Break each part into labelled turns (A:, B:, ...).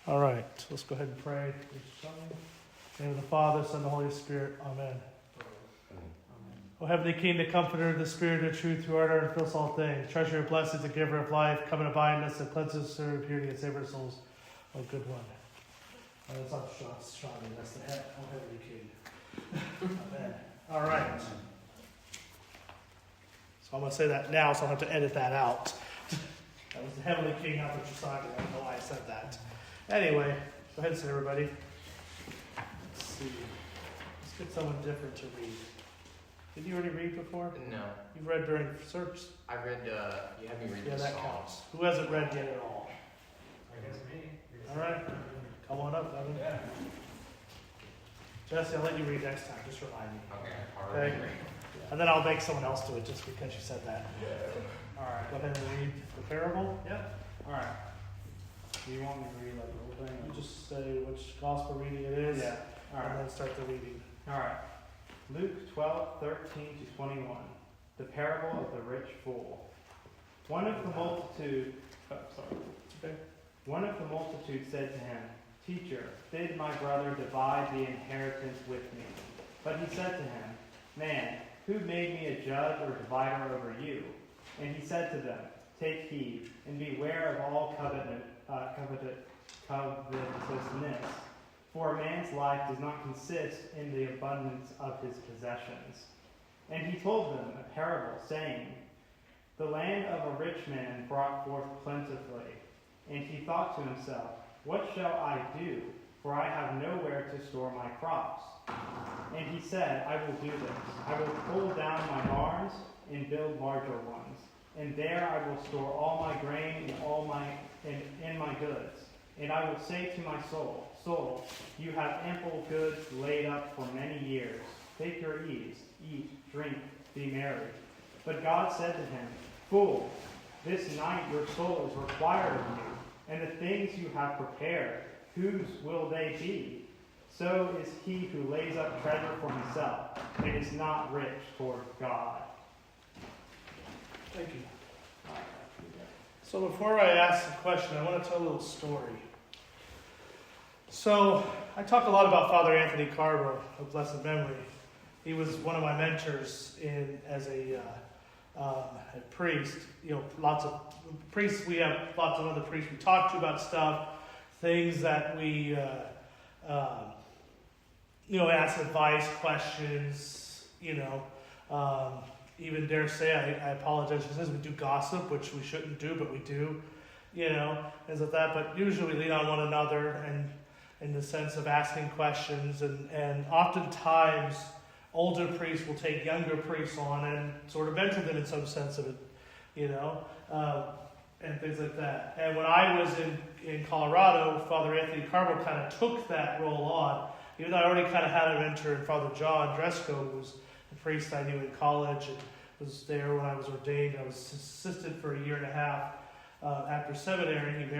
A: All right, let's go ahead and pray. In the name of the Father, Son, and the Holy Spirit. Amen. O Heavenly King, the Comforter, the Spirit of truth, who art and fills all things, treasure of blessings, the giver of life, come and abide in us, and cleanse us of purity and save our souls. O good one. That's not strong, that's the head. O Heavenly King. Amen. All right. So I'm going to say that now, so I'll have to edit that out. That was the Heavenly King, not the Josiah. I don't know why I said that. Anyway, go ahead and sit, everybody. Let's see. Let's get someone different to read. Did you already read before?
B: No.
A: You've read during search?
B: I read, you had me read the
A: that
B: Psalms.
A: counts. Who hasn't read yet at all?
C: I guess me.
A: All right. Come on up, Evan.
C: Yeah.
A: Jesse, I'll let you read next time. Just remind me.
B: Okay.
A: Okay. And then I'll make someone else do it just because you said that.
C: Yeah.
A: All right. Go ahead and read the parable.
C: Yep. All right. Do you want me to read like the whole thing?
A: You just say which gospel reading it is.
C: Yeah. All
A: And
C: right.
A: then start the reading.
C: All right. Luke 12:13-21. The parable of the rich fool. One of the multitude said to him, "Teacher, bid my brother divide the inheritance with me." But he said to him, "Man, who made me a judge or divider over you?" And he said to them, "Take heed, and beware of all covetousness. For a man's life does not consist in the abundance of his possessions." And he told them a parable, saying, "The land of a rich man brought forth plentifully. And he thought to himself, What shall I do? For I have nowhere to store my crops. And he said, I will do this. I will pull down my barns and build larger ones. And there I will store all my grain and my goods. And I will say to my soul, Soul, you have ample goods laid up for many years. Take your ease, eat, drink, be merry. But God said to him, Fool, this night your soul is required of you, and the things you have prepared, whose will they be? So is he who lays up treasure for himself, and is not rich toward God."
A: Thank you. So before I ask the question, I want to tell a little story. So I talk a lot about Father Anthony Karbo of blessed memory. He was one of my mentors as a priest. You know, lots of priests. We have lots of other priests we talk to about stuff, things that we ask advice, questions. Even dare say, I apologize for this, we do gossip, which we shouldn't do, but we do, things like that. But usually we lean on one another and in the sense of asking questions. And oftentimes, older priests will take younger priests on and sort of mentor them in some sense of it, and things like that. And when I was in Colorado, Father Anthony Karbo kind of took that role on, even though I already kind of had a mentor in Father John Dresco, who was a priest I knew in college and was there when I was ordained. I was assistant for a year and a half after seminary. He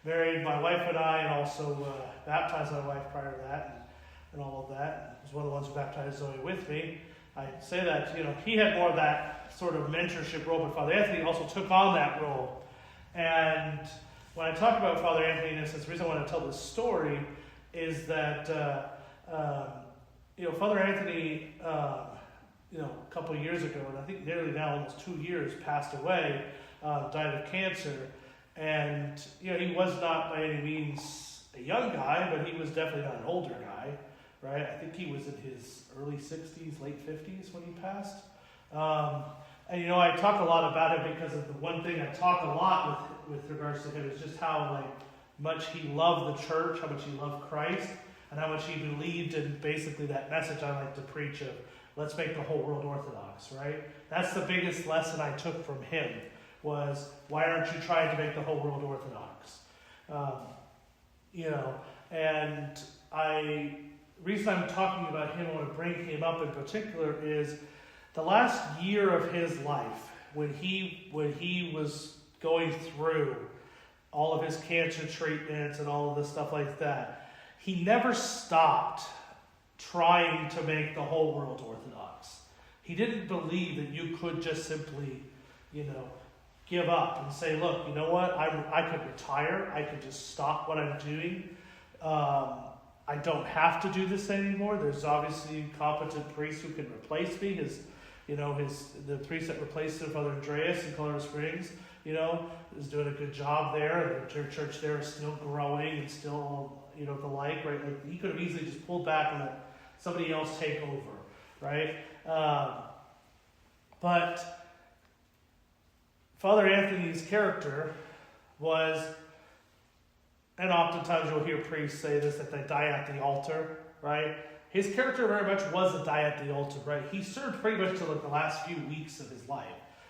A: married my wife and I, and also baptized my wife prior to that, and all of that. He was one of the ones who baptized Zoe with me. I say that, he had more of that sort of mentorship role, but Father Anthony also took on that role. And when I talk about Father Anthony, and the reason I want to tell this story is that Father Anthony, a couple of years ago, and I think nearly now almost 2 years, passed away, died of cancer. And, he was not by any means a young guy, but he was definitely not an older guy, right? I think he was in his early 60s, late 50s when he passed. And, I talk a lot about him because of the one thing I talk a lot with regards to him is just how, much he loved the church, how much he loved Christ, and how much he believed in basically that message I like to preach of, let's make the whole world Orthodox, right? That's the biggest lesson I took from him, was why aren't you trying to make the whole world Orthodox? And reason I'm talking about him, I want to bring him up in particular, is the last year of his life, when he was going through all of his cancer treatments and all of this stuff like that, he never stopped trying to make the whole world Orthodox. He didn't believe that you could just simply, give up and say, look, you know what, I could retire, I could just stop what I'm doing. I don't have to do this anymore. There's obviously competent priests who can replace me. The priest that replaced him, Father Andreas in Colorado Springs, is doing a good job there. And the church there is still growing and still, the like, right? Like he could have easily just pulled back and let somebody else take over, right? But Father Anthony's character was, and oftentimes you'll hear priests say this, that they die at the altar, right? His character very much was a die at the altar, right? He served pretty much till like the last few weeks of his life.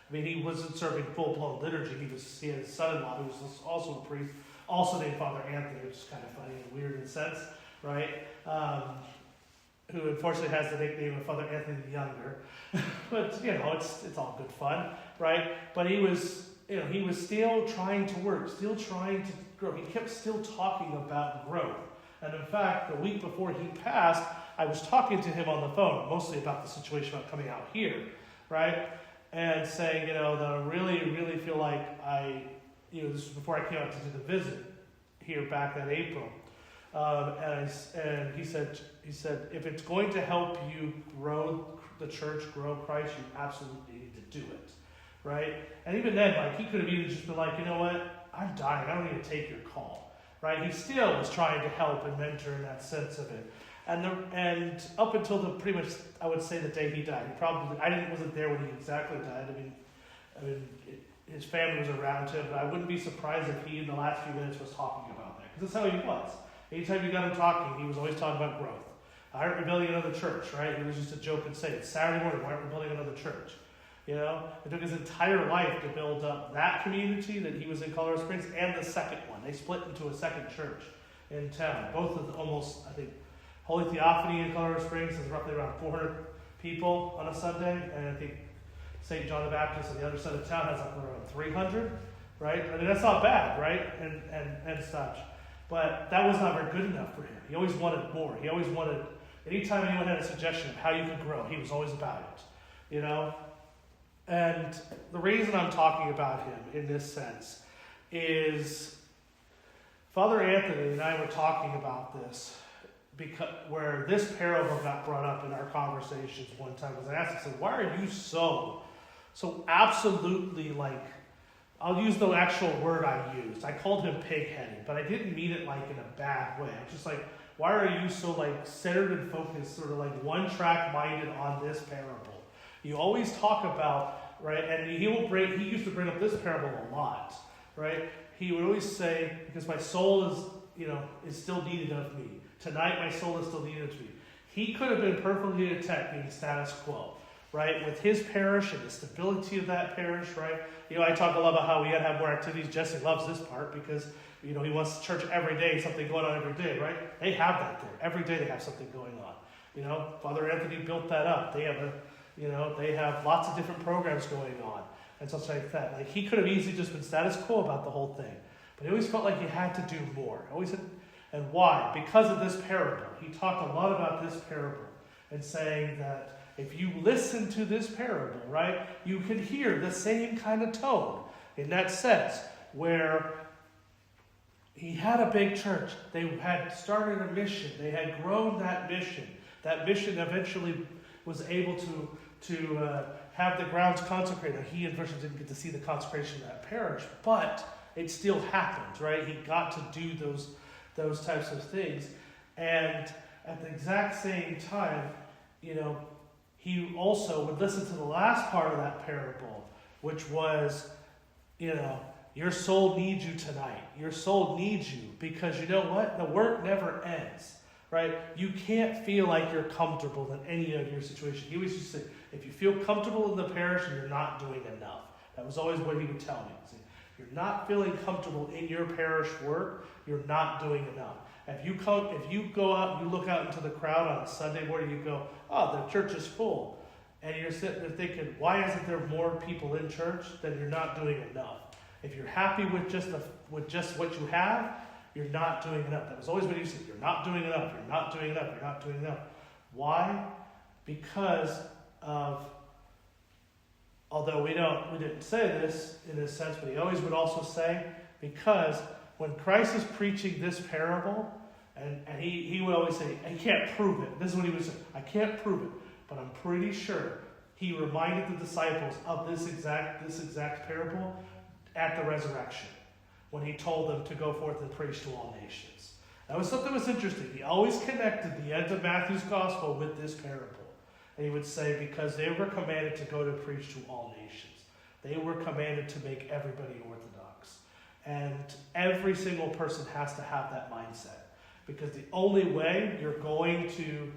A: I mean, he wasn't serving full-blown liturgy. He had his son-in-law, who was also a priest, also named Father Anthony, which is kind of funny and weird in a sense, right? Who unfortunately has the nickname of Father Anthony the Younger. But, it's all good fun, right? But he was still trying to work, still trying to grow. He kept still talking about growth. And in fact, the week before he passed, I was talking to him on the phone, mostly about the situation about coming out here, right? And saying, that I really, really feel like this was before I came out to do the visit here back in April. And he said, if it's going to help you grow the church, grow Christ, you absolutely need to do it, right? And even then, he could have even just been like, you know what, I'm dying, I don't need to take your call, right? He still was trying to help and mentor in that sense of it. And up until pretty much, I would say, the day he died, wasn't there when he exactly died. I mean, his family was around him, but I wouldn't be surprised if he, in the last few minutes, was talking about that, because that's how he was. Anytime you got him talking, he was always talking about growth. Why aren't we building another church, right? It was just a joke and say, it's Saturday morning, why aren't we building another church? It took his entire life to build up that community that he was in Colorado Springs and the second one. They split into a second church in town. Both of almost, I think, Holy Theophany in Colorado Springs is roughly around 400 people on a Sunday, and I think St. John the Baptist on the other side of town has around 300, right? I mean, that's not bad, right? And such. But that was not very good enough for him. He always wanted more. He always wanted, anytime anyone had a suggestion of how you could grow, he was always about it, And the reason I'm talking about him in this sense is Father Anthony and I were talking about this where this parable got brought up in our conversations one time. Because I asked him, why are you so absolutely I'll use the actual word I used. I called him pig-headed, but I didn't mean it in a bad way. I'm just why are you so centered and focused, sort of one-track minded on this parable? You always talk about, right, and he used to bring up this parable a lot, right? He would always say, because my soul is still needed of me. Tonight my soul is still needed to me. He could have been perfectly content being status quo, right? With his parish and the stability of that parish, right? I talk a lot about how we got to have more activities. Jesse loves this part because, he wants church every day, something going on every day, right? They have that there. Every day they have something going on. Father Anthony built that up. They have they have lots of different programs going on and such like that. He could have easily just been status quo about the whole thing. But he always felt like he had to do more. And why? Because of this parable. He talked a lot about this parable and saying that if you listen to this parable, right, you can hear the same kind of tone in that sense where he had a big church. They had started a mission. They had grown that mission. That mission eventually was able to have the grounds consecrated. He unfortunately didn't get to see the consecration of that parish, but it still happened, right? He got to do those types of things. And at the exact same time, he also would listen to the last part of that parable, which was, your soul needs you tonight. Your soul needs you because you know what? The work never ends, right? You can't feel like you're comfortable in any of your situation. He always used to say, if you feel comfortable in the parish and you're not doing enough. That was always what he would tell me. See, if you're not feeling comfortable in your parish work, you're not doing enough. If you go out and you look out into the crowd on a Sunday morning, you go, oh, the church is full. And you're sitting there thinking, why isn't there more people in church? Then you're not doing enough. If you're happy with just what you have, you're not doing enough. That was always what he said. You're not doing enough. You're not doing enough. You're not doing enough. Why? Because of although we didn't say this in a sense, but he always would also say, because when Christ is preaching this parable, and he would always say, I can't prove it. This is what he would say, I can't prove it, but I'm pretty sure he reminded the disciples of this exact parable at the resurrection, when he told them to go forth and preach to all nations. That was something that was interesting. He always connected the end of Matthew's gospel with this parable. And he would say, because they were commanded to go to preach to all nations. They were commanded to make everybody orthodox. And every single person has to have that mindset. Because the only way you're going to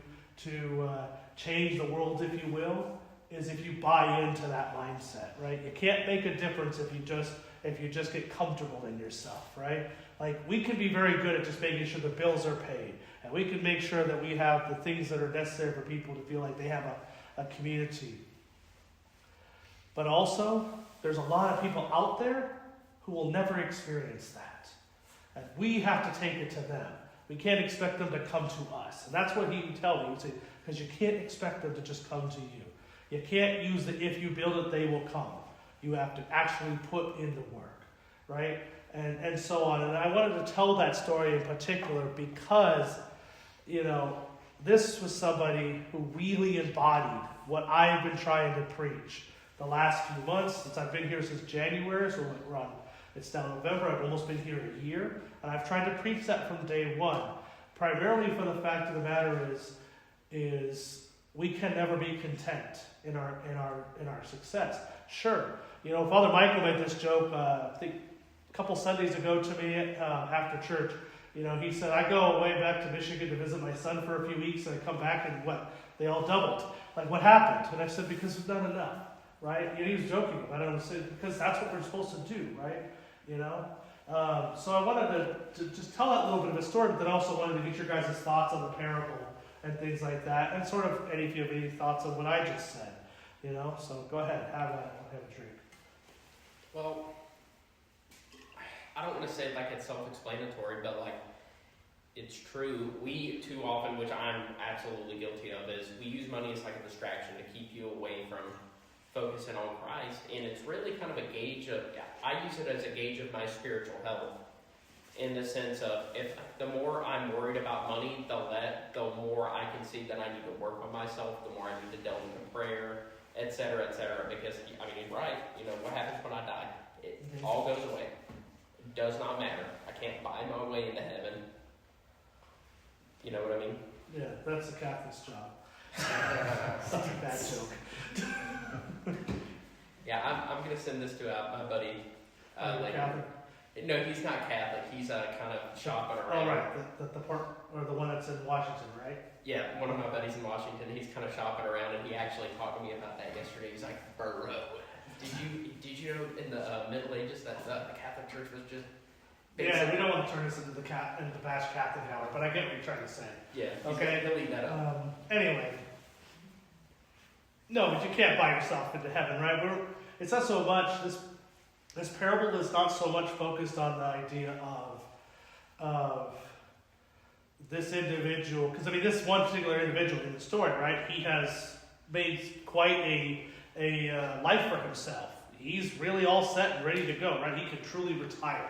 A: change the world, if you will, is if you buy into that mindset, right? You can't make a difference if you just get comfortable in yourself, right? Like, we can be very good at just making sure the bills are paid, and we can make sure that we have the things that are necessary for people to feel like they have a community. But also, there's a lot of people out there who will never experience that. And we have to take it to them. We can't expect them to come to us. And that's what he would tell me. He would say, because you can't expect them to just come to you. You can't use the if you build it, they will come. You have to actually put in the work, right? And so on. And I wanted to tell that story in particular because, this was somebody who really embodied what I've been trying to preach the last few months, since I've been here since January, so it's now November, I've almost been here a year, and I've tried to preach that from day one, primarily for the fact of the matter is we can never be content in our success. Sure, Father Michael made this joke, I think a couple Sundays ago to me after church. He said, I go away back to Michigan to visit my son for a few weeks, and I come back and they all doubled. Like, what happened? And I said, because we've done enough, right? He was joking about it. I said, because that's what we're supposed to do, right? So I wanted to just tell that little bit of a story, but then also wanted to get your guys' thoughts on the parable and things like that, and sort of if you have any thoughts on what I just said, So go ahead, have a drink.
B: Well, I don't want to say it like it's self-explanatory, but like, it's true. We too often, which I'm absolutely guilty of, is we use money as like a distraction to keep you away from focusing on Christ, and it's really kind of a gauge of, I use it as a gauge of my spiritual health, in the sense of, if the more I'm worried about money, the more I can see that I need to work on myself, the more I need to delve into prayer, etc., because, you're right, what happens when I die? It all goes away. It does not matter. I can't buy my way into heaven. You know what I mean?
A: Yeah, that's the Catholic's job. Such a bad joke.
B: Yeah, I'm going to send this to my buddy.
A: Catholic?
B: No, he's not Catholic. He's kind of shopping
A: Oh,
B: around.
A: right. The part, or the one that's in Washington, right?
B: Yeah, one of my buddies in Washington. He's kind of shopping around, and he actually talked to me about that yesterday. He's like, bro, did you know in the Middle Ages that the Catholic Church was just
A: Yeah, we don't want to turn this into the Bash Catholic hour, but I get what you're trying to say.
B: Yeah.
A: Okay.
B: He'll leave that up.
A: Anyway. No, but you can't buy yourself into heaven, right? It's not so much, this parable is not so much focused on the idea of this individual, because this one particular individual in the story, right? He has made quite a life for himself. He's really all set and ready to go, right? He could truly retire.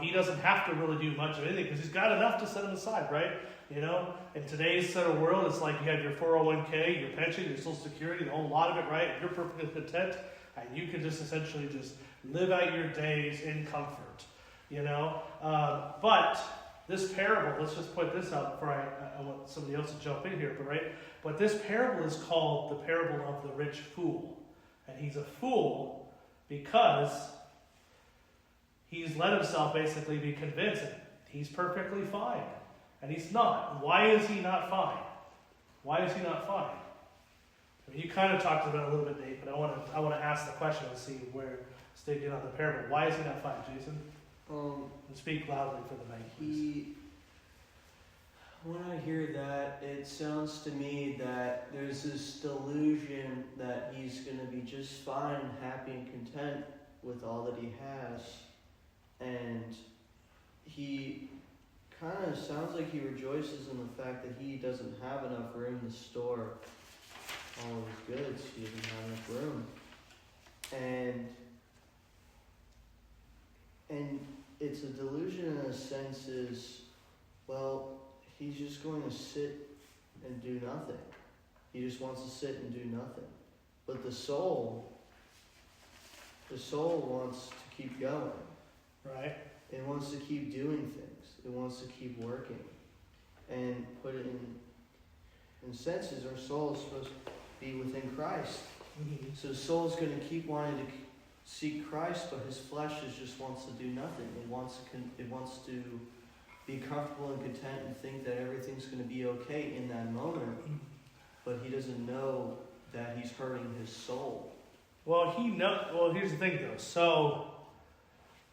A: He doesn't have to really do much of anything because he's got enough to set him aside, right? In today's sort of world, it's like you have your 401k, your pension, your Social Security, the whole lot of it, right? And you're perfectly content, and you can just essentially just live out your days in comfort, But this parable, let's just point this out before I want somebody else to jump in here, but this parable is called the parable of the rich fool. And he's a fool because he's let himself basically be convinced that he's perfectly fine. And he's not. Why is he not fine? Why is he not fine? You kind of talked about it a little bit, Nate, but I want to ask the question and see where stayed in on the parable. Why is he not fine, Jason? And speak loudly for the mic, please.
D: When I hear that, it sounds to me that there's this delusion that he's going to be just fine, happy, and content with all that he has. And he kind of sounds like he rejoices in the fact that he doesn't have enough room to store all of his goods. He doesn't have enough room. and it's a delusion in a sense is, well, he's just going to sit and do nothing. He just wants to sit and do nothing. But the soul wants to keep going.
A: Right.
D: It wants to keep doing things. It wants to keep working. And put it in senses, our soul is supposed to be within Christ.
A: Mm-hmm.
D: So the soul is going to keep wanting to seek Christ, but his flesh just wants to do nothing. It wants to be comfortable and content and think that everything's going to be okay in that moment. But he doesn't know that he's hurting his soul.
A: Well, here's the thing, though. So,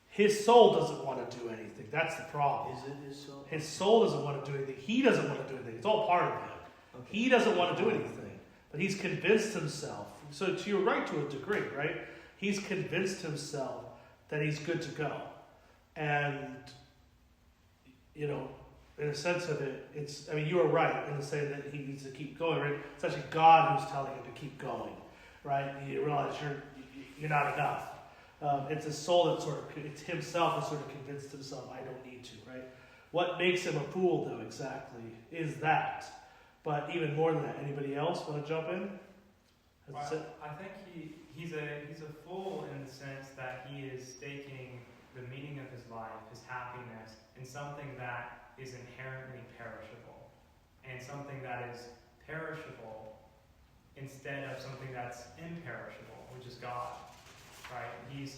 A: his soul doesn't want to do anything. That's the problem.
D: Is it his soul?
A: His soul doesn't want to do anything. He doesn't want to do anything. It's all part of him.
D: Okay.
A: He doesn't want to do anything. But he's convinced himself. So, you're right to a degree, right? He's convinced himself that he's good to go. And, in a sense of it, you were right in saying that he needs to keep going, right? It's actually God who's telling him to keep going, right? You realize you're not enough. It's a soul that it's himself that sort of convinced himself, I don't need to, right? What makes him a fool, though, exactly, is that. But even more than that, anybody else want to jump in?
E: Well, I think he's a fool in the sense that he is staking the meaning of his life, his happiness, in something that is inherently perishable, and something that is perishable instead of something that's imperishable, which is God. Right? He's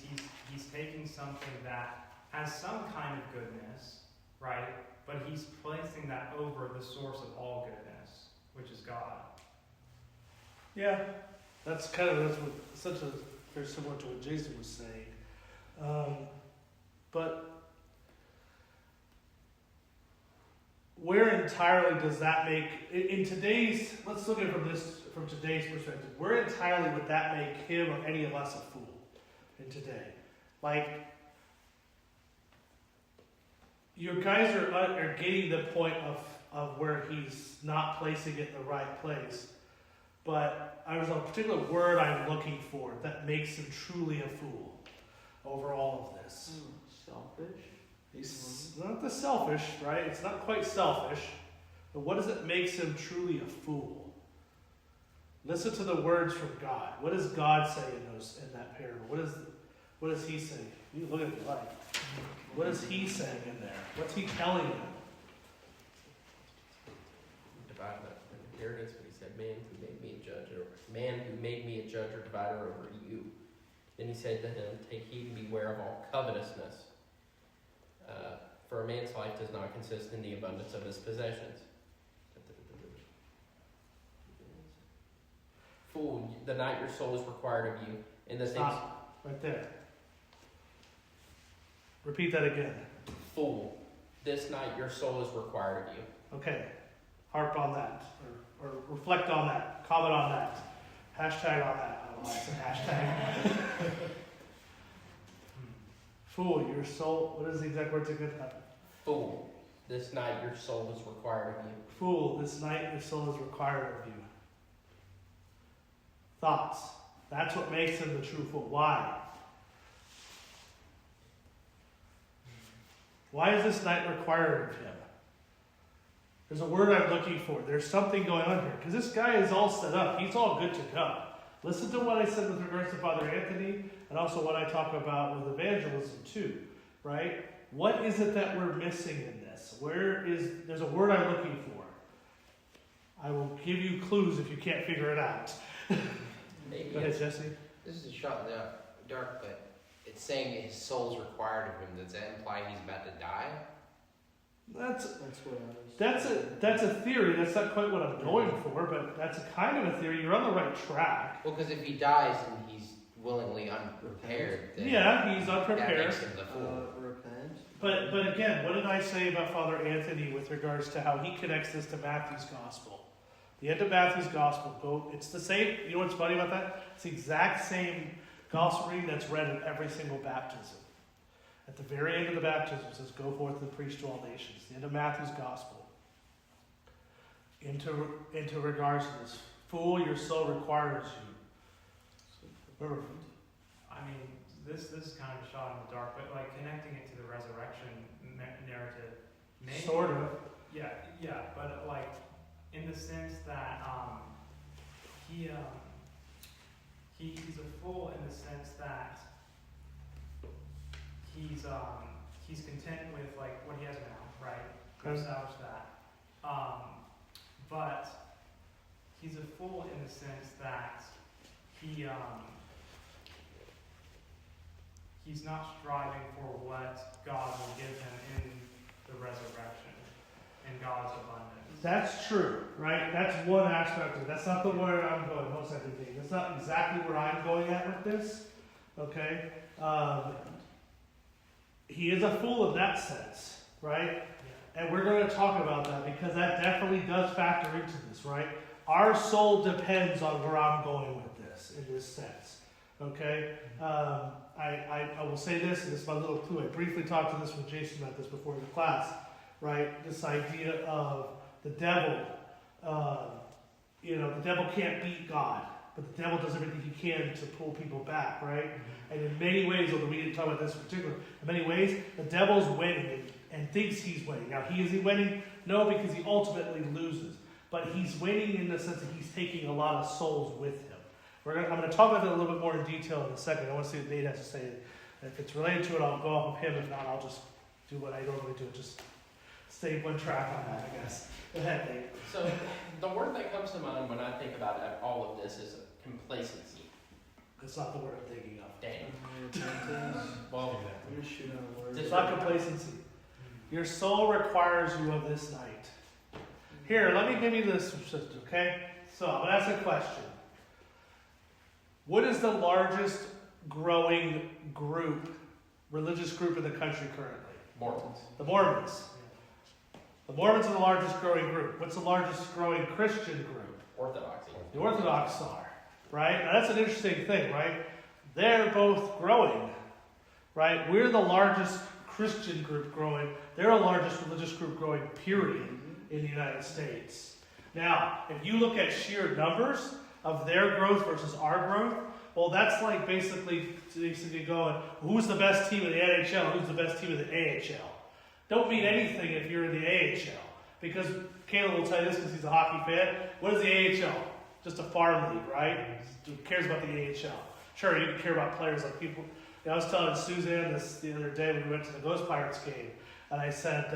E: taking something that has some kind of goodness, right? But he's placing that over the source of all goodness, which is God.
A: Yeah, that's very similar to what Jason was saying. But where entirely does that make, let's look at it from today's perspective, where entirely would that make him or any of us a fool in today? Like, you guys are getting the point of where he's not placing it in the right place, but there's a particular word I'm looking for that makes him truly a fool over all of this.
D: Selfish?
A: He's not the selfish, right? It's not quite selfish. But what does it makes him truly a fool? Listen to the words from God. What does God say in that parable? What does he say? You look at it like. What is he saying in there? What's he telling them?
B: Divide the inheritance, but he said, man who made me a judge or divider over you. Then he said to him, take heed and beware of all covetousness. For a man's life does not consist in the abundance of his possessions. Fool, the night your soul is required of you, and the things.
A: Stop. Right there. Repeat that again.
B: Fool, this night your soul is required of you.
A: Okay. Harp on that. Or reflect on that. Comment on that. Hashtag on that. I don't know why I said hashtag. Fool, your soul. What is the exact words again?
B: Fool, this night your soul is required of you.
A: Fool, this night your soul is required of you. Thoughts. That's what makes him the true fool. Why? Why is this night required of him? There's a word I'm looking for. There's something going on here. Because this guy is all set up. He's all good to go. Listen to what I said with regards to Father Anthony, and also what I talk about with evangelism too, right? What is it that we're missing in this? There's a word I'm looking for. I will give you clues if you can't figure it out.
B: Maybe
A: Go ahead, Jesse.
F: This is a shot in the dark, but it's saying his soul's required of him. Does that imply he's about to die?
A: That's
D: what I was.
A: that's a theory. That's not quite what I'm going for, but that's a kind of a theory. You're on the right track.
F: Well, because if he dies and he's willingly unprepared, then
A: Yeah, he's
F: that
A: unprepared.
F: makes him the fool.
D: Repent.
A: But again, what did I say about Father Anthony with regards to how he connects this to Matthew's Gospel? The end of Matthew's Gospel, it's the same. You know what's funny about that? It's the exact same Gospel reading that's read in every single baptism. At the very end of the baptism, it says, "Go forth and preach to all nations." The end of Matthew's Gospel. Into regards to this, "Fool, your soul requires you." Remember,
E: I mean, this is kind of a shot in the dark, but like connecting it to the resurrection narrative, maybe,
A: Sort of.
E: yeah, but like in the sense that he's a fool in the sense that he's content with like what he has now, right?
A: Okay.
E: Establish that. But he's a fool in the sense that he's not striving for what God will give him in the resurrection and God's abundance.
A: That's true, right? That's one aspect of it. That's not the where I'm going, most everything. That's not exactly where I'm going at with this. Okay? He is a fool in that sense, right? And we're going to talk about that because that definitely does factor into this, right? Our soul depends on where I'm going with this, in this sense. Okay? I will say this, and this is my little clue. I briefly talked to this with Jason about this before the class, right? This idea of the devil. The devil can't beat God, but the devil does everything he can to pull people back, right? And in many ways, although we didn't talk about this in particular, in many ways, the devil's winning and thinks he's winning. Now, is he winning? No, because he ultimately loses. But he's winning in the sense that he's taking a lot of souls with him. I'm going to talk about that a little bit more in detail in a second. I want to see what Nate has to say. If it's related to it, I'll go off of him. If not, I'll just do what I normally do. Just stay one track on that, I guess. Go ahead, Nate.
B: So the word that comes to mind when I think about all of this is complacency.
A: That's not the word I'm thinking of.
B: Dang. Well,
D: You're shooting on words.
A: It's not complacency. Your soul requires you of this night. Here, let me give you this, okay? So, I'm going to ask a question. What is the largest growing group, religious group in the country currently?
B: Mormons.
A: The Mormons. The Mormons are the largest growing group. What's the largest growing Christian group?
B: Orthodoxy.
A: The Orthodox are, right? Now, that's an interesting thing, right? They're both growing, right? We're the largest Christian group growing. They're the largest religious group growing, period, in the United States. Now, if you look at sheer numbers of their growth versus our growth, well, that's like basically going, who's the best team in the NHL? Who's the best team in the AHL? Don't mean anything if you're in the AHL. Because Caleb will tell you this because he's a hockey fan. What is the AHL? Just a farm league, right? Who cares about the AHL? Sure, you can care about players like people. I was telling Suzanne this the other day when we went to the Ghost Pirates game, and I said,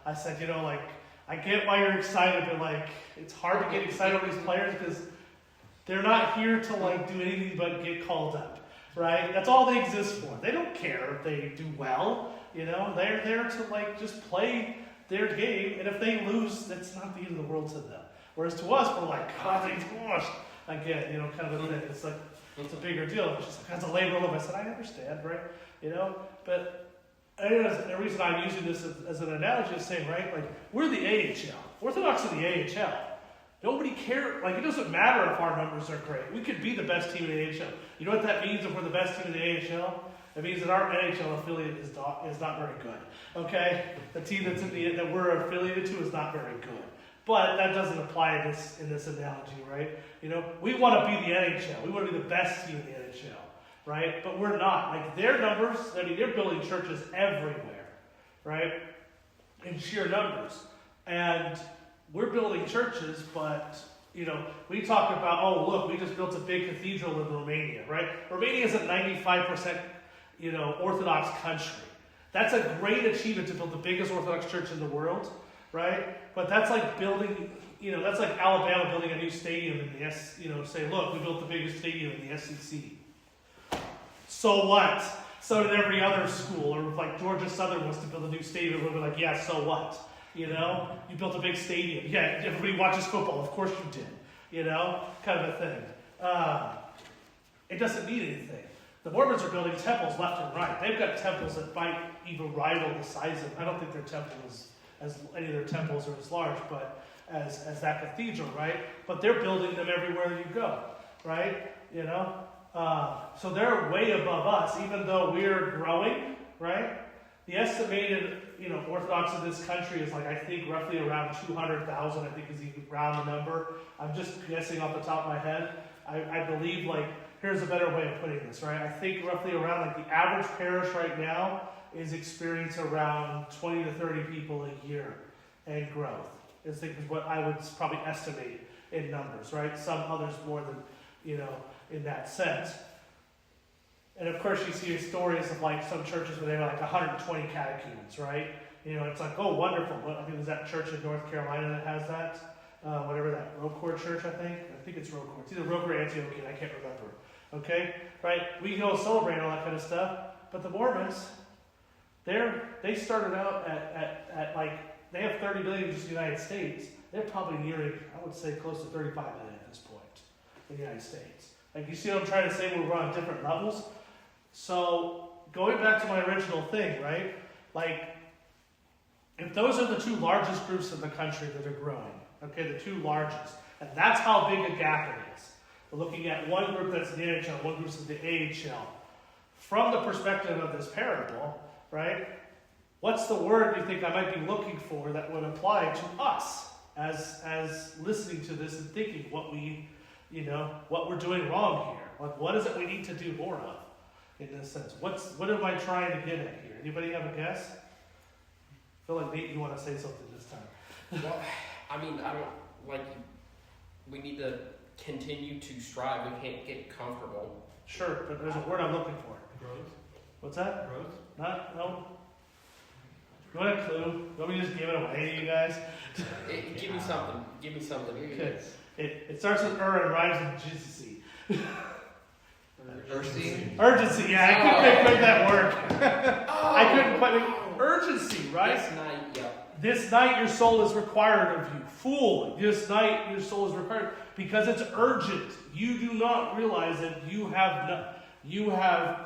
A: I get why you're excited, but it's hard to get excited over these players because they're not here to do anything but get called up, right? That's all they exist for. They don't care if they do well, They're there to just play their game, and if they lose, that's not the end of the world to them. Whereas to us, we're like, God, gosh, again, kind of a thing. It's it's a bigger deal. It's just that's a labor of love. I said, I understand, right? But the reason I'm using this as an analogy is saying, right, we're the AHL. Orthodox are the AHL. Nobody cares. It doesn't matter if our numbers are great. We could be the best team in the AHL. You know what that means if we're the best team in the AHL? It means that our NHL affiliate is not very good. Okay? The team that's that we're affiliated to is not very good. But that doesn't apply in this analogy, right? We want to be the NHL. We want to be the best team in the NHL, right? But we're not. Their numbers, they're building churches everywhere, right? In sheer numbers. And we're building churches, but, we talk about, we just built a big cathedral in Romania, right? Romania is a 95%, Orthodox country. That's a great achievement to build the biggest Orthodox church in the world, right? But that's like building, that's like Alabama building a new stadium in the say, look, we built the biggest stadium in the SEC. So what? So did every other school, or Georgia Southern wants to build a new stadium, we'll be like, yeah, so what? You built a big stadium. Yeah, everybody watches football, of course you did. Kind of a thing. It doesn't mean anything. The Mormons are building temples left and right. They've got temples that might even rival the size of, I don't think their temple is any of their temples are as large, but as that cathedral, right? But they're building them everywhere you go, right? So they're way above us, even though we're growing, right? The estimated, Orthodox in this country is I think roughly around 200,000. I think is even round the number. I'm just guessing off the top of my head. I believe here's a better way of putting this, right? I think roughly around like the average parish right now is experiencing around 20 to 30 people a year and growth. Is what I would probably estimate in numbers, right? Some others more than, in that sense. And of course you see stories of like some churches where they have like 120 catechumens, right? It's like, oh, wonderful. I think there's that church in North Carolina that has that. Whatever that Rocourt church, I think it's Rocourt. It's either Rocourt or Antiochian, I can't remember. Okay, right? We go celebrate all that kind of stuff, but the Mormons, they started out at like, they have 30 million just in the United States. They're probably nearing, I would say, close to 35 million at this point in the United States. Like, you see what I'm trying to say? We're on different levels. So going back to my original thing, right? Like, if those are the two largest groups in the country that are growing, okay, the two largest, and that's how big a gap it is. We're looking at one group that's in the NHL, one group's in the AHL. From the perspective of this parable, right, what's the word you think I might be looking for that would apply to us as listening to this and thinking what we're doing wrong here? Like, what is it we need to do more of in this sense? What am I trying to get at here? Anybody have a guess? I feel like Nate, you want to say something this time.
B: Well, I don't like. We need to continue to strive. We can't get comfortable.
A: Sure, but there's a word I'm looking for.
E: Growth.
A: What's that?
E: Growth.
A: No. You want a clue? You want me to just give it away to you guys?
B: Give me something. Give me something.
A: Okay. It starts with and rhymes with urgency. Urgency, yeah, I couldn't make that work. I couldn't quite make urgency, right?
B: This night, yeah.
A: This night your soul is required of you. Fool, this night your soul is required because it's urgent. You do not realize that you have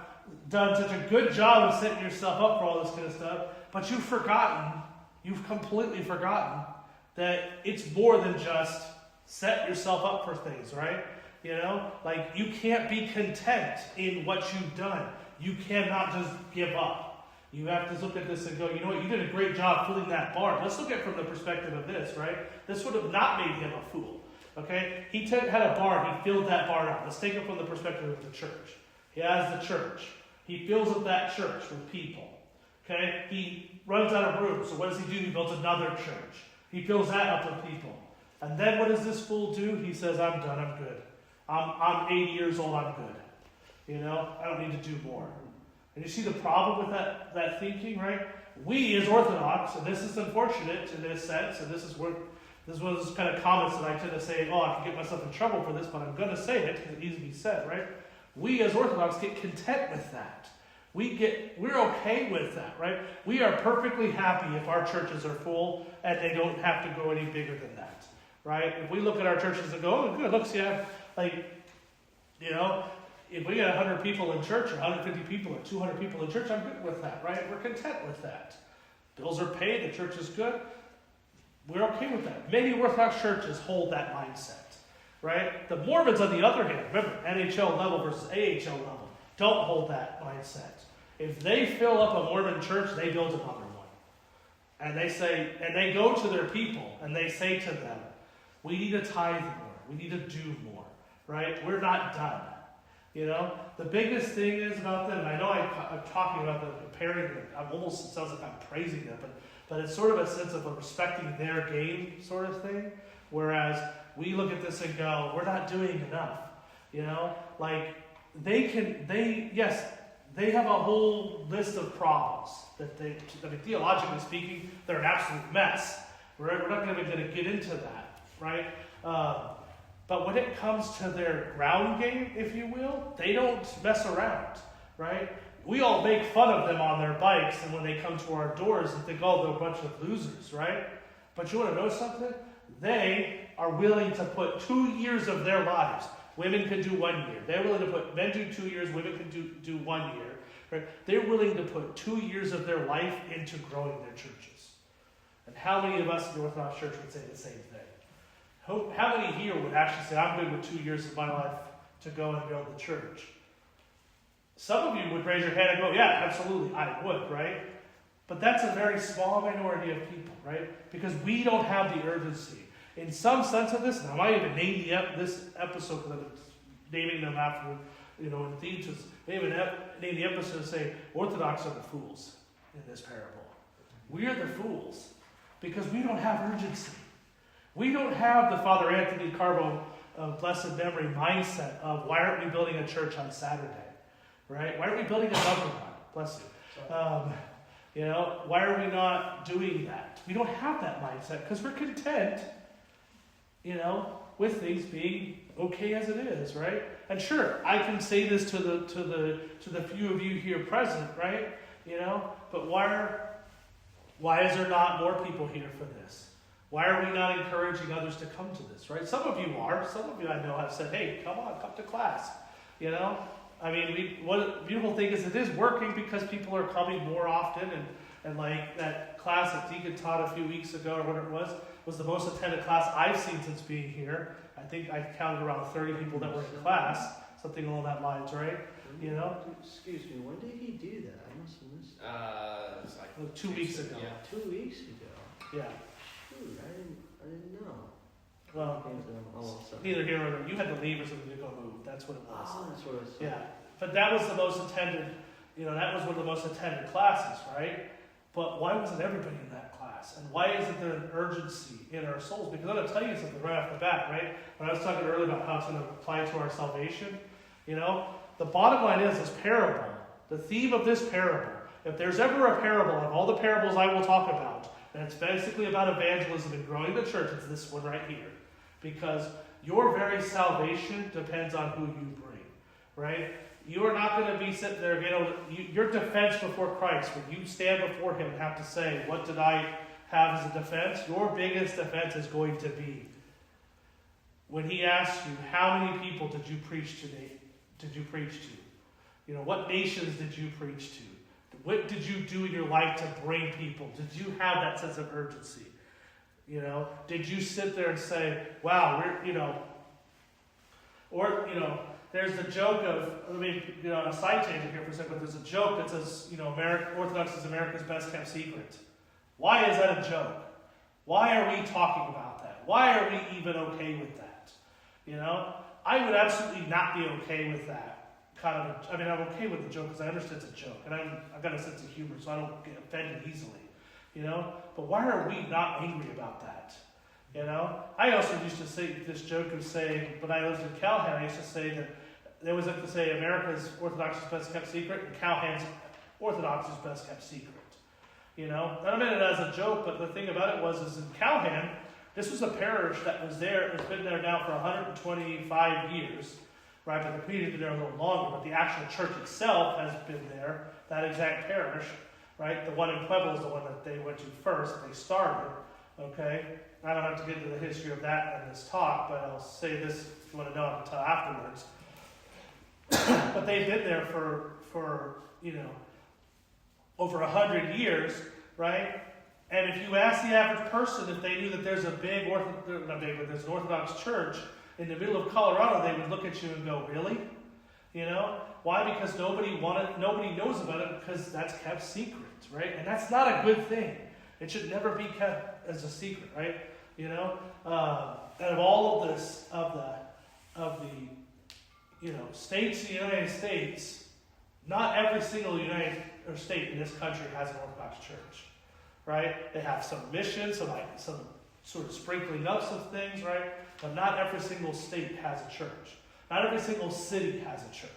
A: done such a good job of setting yourself up for all this kind of stuff, but you've completely forgotten that it's more than just set yourself up for things, right? Like, you can't be content in what you've done. You cannot just give up. You have to look at this and go, you know what, you did a great job filling that barn. Let's look at it from the perspective of this, right? This would have not made him a fool, okay? He had a barn, he filled that barn up. Let's take it from the perspective of the church. He has the church. He fills up that church with people, okay? He runs out of room, so what does he do? He builds another church. He fills that up with people. And then what does this fool do? He says, I'm done, I'm good. I'm 80 years old, I'm good. I don't need to do more. And you see the problem with that thinking, right? We as Orthodox, and this is unfortunate in this sense, and this is one of those kind of comments that I tend to say, I can get myself in trouble for this, but I'm going to say it because it needs to be said, right? We as Orthodox get content with that. We're okay with that, right? We are perfectly happy if our churches are full and they don't have to go any bigger than that, right? If we look at our churches and go, oh, good, look, see, if we got 100 people in church or 150 people or 200 people in church, I'm good with that, right? We're content with that. Bills are paid, the church is good. We're okay with that. Many Orthodox churches hold that mindset, right? The Mormons, on the other hand, remember, NHL level versus AHL level, don't hold that mindset. If they fill up a Mormon church, they build another one. And they go to their people and they say to them, we need to tithe more. We need to do more, right? We're not done. The biggest thing is about them, and I know I'm talking about them, comparing them, it sounds like I'm praising them, but it's sort of a sense of respecting their game sort of thing, whereas we look at this and go, we're not doing enough. Like, they have a whole list of problems that theologically speaking, they're an absolute mess. We're not going to get into that, right? But when it comes to their ground game, if you will, they don't mess around, right? We all make fun of them on their bikes and when they come to our doors and think, oh, they're a bunch of losers, right? But you want to know something? They are willing to put 2 years of their lives. Women can do 1 year. They're willing to put, men do 2 years, women can do 1 year. Right? They're willing to put 2 years of their life into growing their churches. And how many of us in the Orthodox Church would say the same thing? How many here would actually say, I'm good with 2 years of my life to go and build the church? Some of you would raise your hand and go, yeah, absolutely, I would, right? But that's a very small minority of people, right? Because we don't have the urgency. In some sense of this, and I might even name this episode because I'm naming them after you know, in Themes, they even named the episode saying, Orthodox are the fools in this parable. We are the fools because we don't have urgency. We don't have the Father Anthony Karbo of blessed memory mindset of why aren't we building a church on Saturday, right? Why aren't we building another one? Bless you. You know, why are we not doing that? We don't have that mindset because we're content, you know, with things being okay as it is, right? And sure, I can say this to the few of you here present, right? You know, but why is there not more people here for this? Why are we not encouraging others to come to this, right? Some of you are. Some of you I know have said, hey, come on, come to class. You know? I mean, what a beautiful thing is it is working because people are coming more often and like that class that Deacon taught a few weeks ago or whatever it was the most attended class I've seen since being here. I think I counted around 30 people that were in class, something along that lines, right? You know?
D: Excuse me, when did he do that? I must have missed it.
B: It was like
A: 2 weeks ago.
B: Yeah.
D: 2 weeks ago.
A: Yeah.
D: Shoot, I didn't know.
A: Well, neither here nor there. You had to leave or something to go move. That's what it was.
D: Oh, that's what it was.
A: Yeah. But that was the most attended, you know, that was one of the most attended classes, right? But why wasn't everybody in that class? And why isn't there an urgency in our souls? Because I'm going to tell you something right off the bat, right? When I was talking earlier about how it's going to apply to our salvation, you know, the bottom line is this parable, the theme of this parable, if there's ever a parable of all the parables I will talk about, and it's basically about evangelism and growing the church, it's this one right here. Because your very salvation depends on who you bring, right? You are not going to be sitting there, you know, your defense before Christ, when you stand before Him and have to say, what did I have as a defense? Your biggest defense is going to be when He asks you, how many people did you preach today? Did you preach to? You know, what nations did you preach to? What did you do in your life to bring people? Did you have that sense of urgency? You know, did you sit there and say, wow, we're, you know, or, you know, there's the joke of, let me, you know, a side tangent here for a second, but there's a joke that says, you know, Orthodox is America's best kept secret. Why is that a joke? Why are we talking about that? Why are we even okay with that? You know, I would absolutely not be okay with that. I'm okay with the joke because I understand it's a joke, and I've got a sense of humor, so I don't get offended easily, you know. But why are we not angry about that? You know, I also used to say this joke of saying, when I lived in Calhoun, I used to say that they always like to say America's Orthodox is best kept secret, and Calhoun's Orthodox is best kept secret. You know, and I meant it as a joke, but the thing about it is in Calhoun, this was a parish that was there. It's been there now for 125 years. Right, but the community's been there a little longer, but the actual church itself has been there, that exact parish, right? The one in Pueblo is the one that they went to first, that they started, okay? I don't have to get into the history of that in this talk, but I'll say this if you want to know until afterwards. But they've been there for you know, over 100 years, right? And if you ask the average person if they knew that there's there's an Orthodox church in the middle of Colorado, they would look at you and go, really? You know? Why? Because nobody knows about it because that's kept secret, right? And that's not a good thing. It should never be kept as a secret, right? You know? And of all of this, of the you know, states in the United States, not every single state in this country has an Orthodox church, right? They have some missions, some sort of sprinkling up some things, right? But not every single state has a church. Not every single city has a church.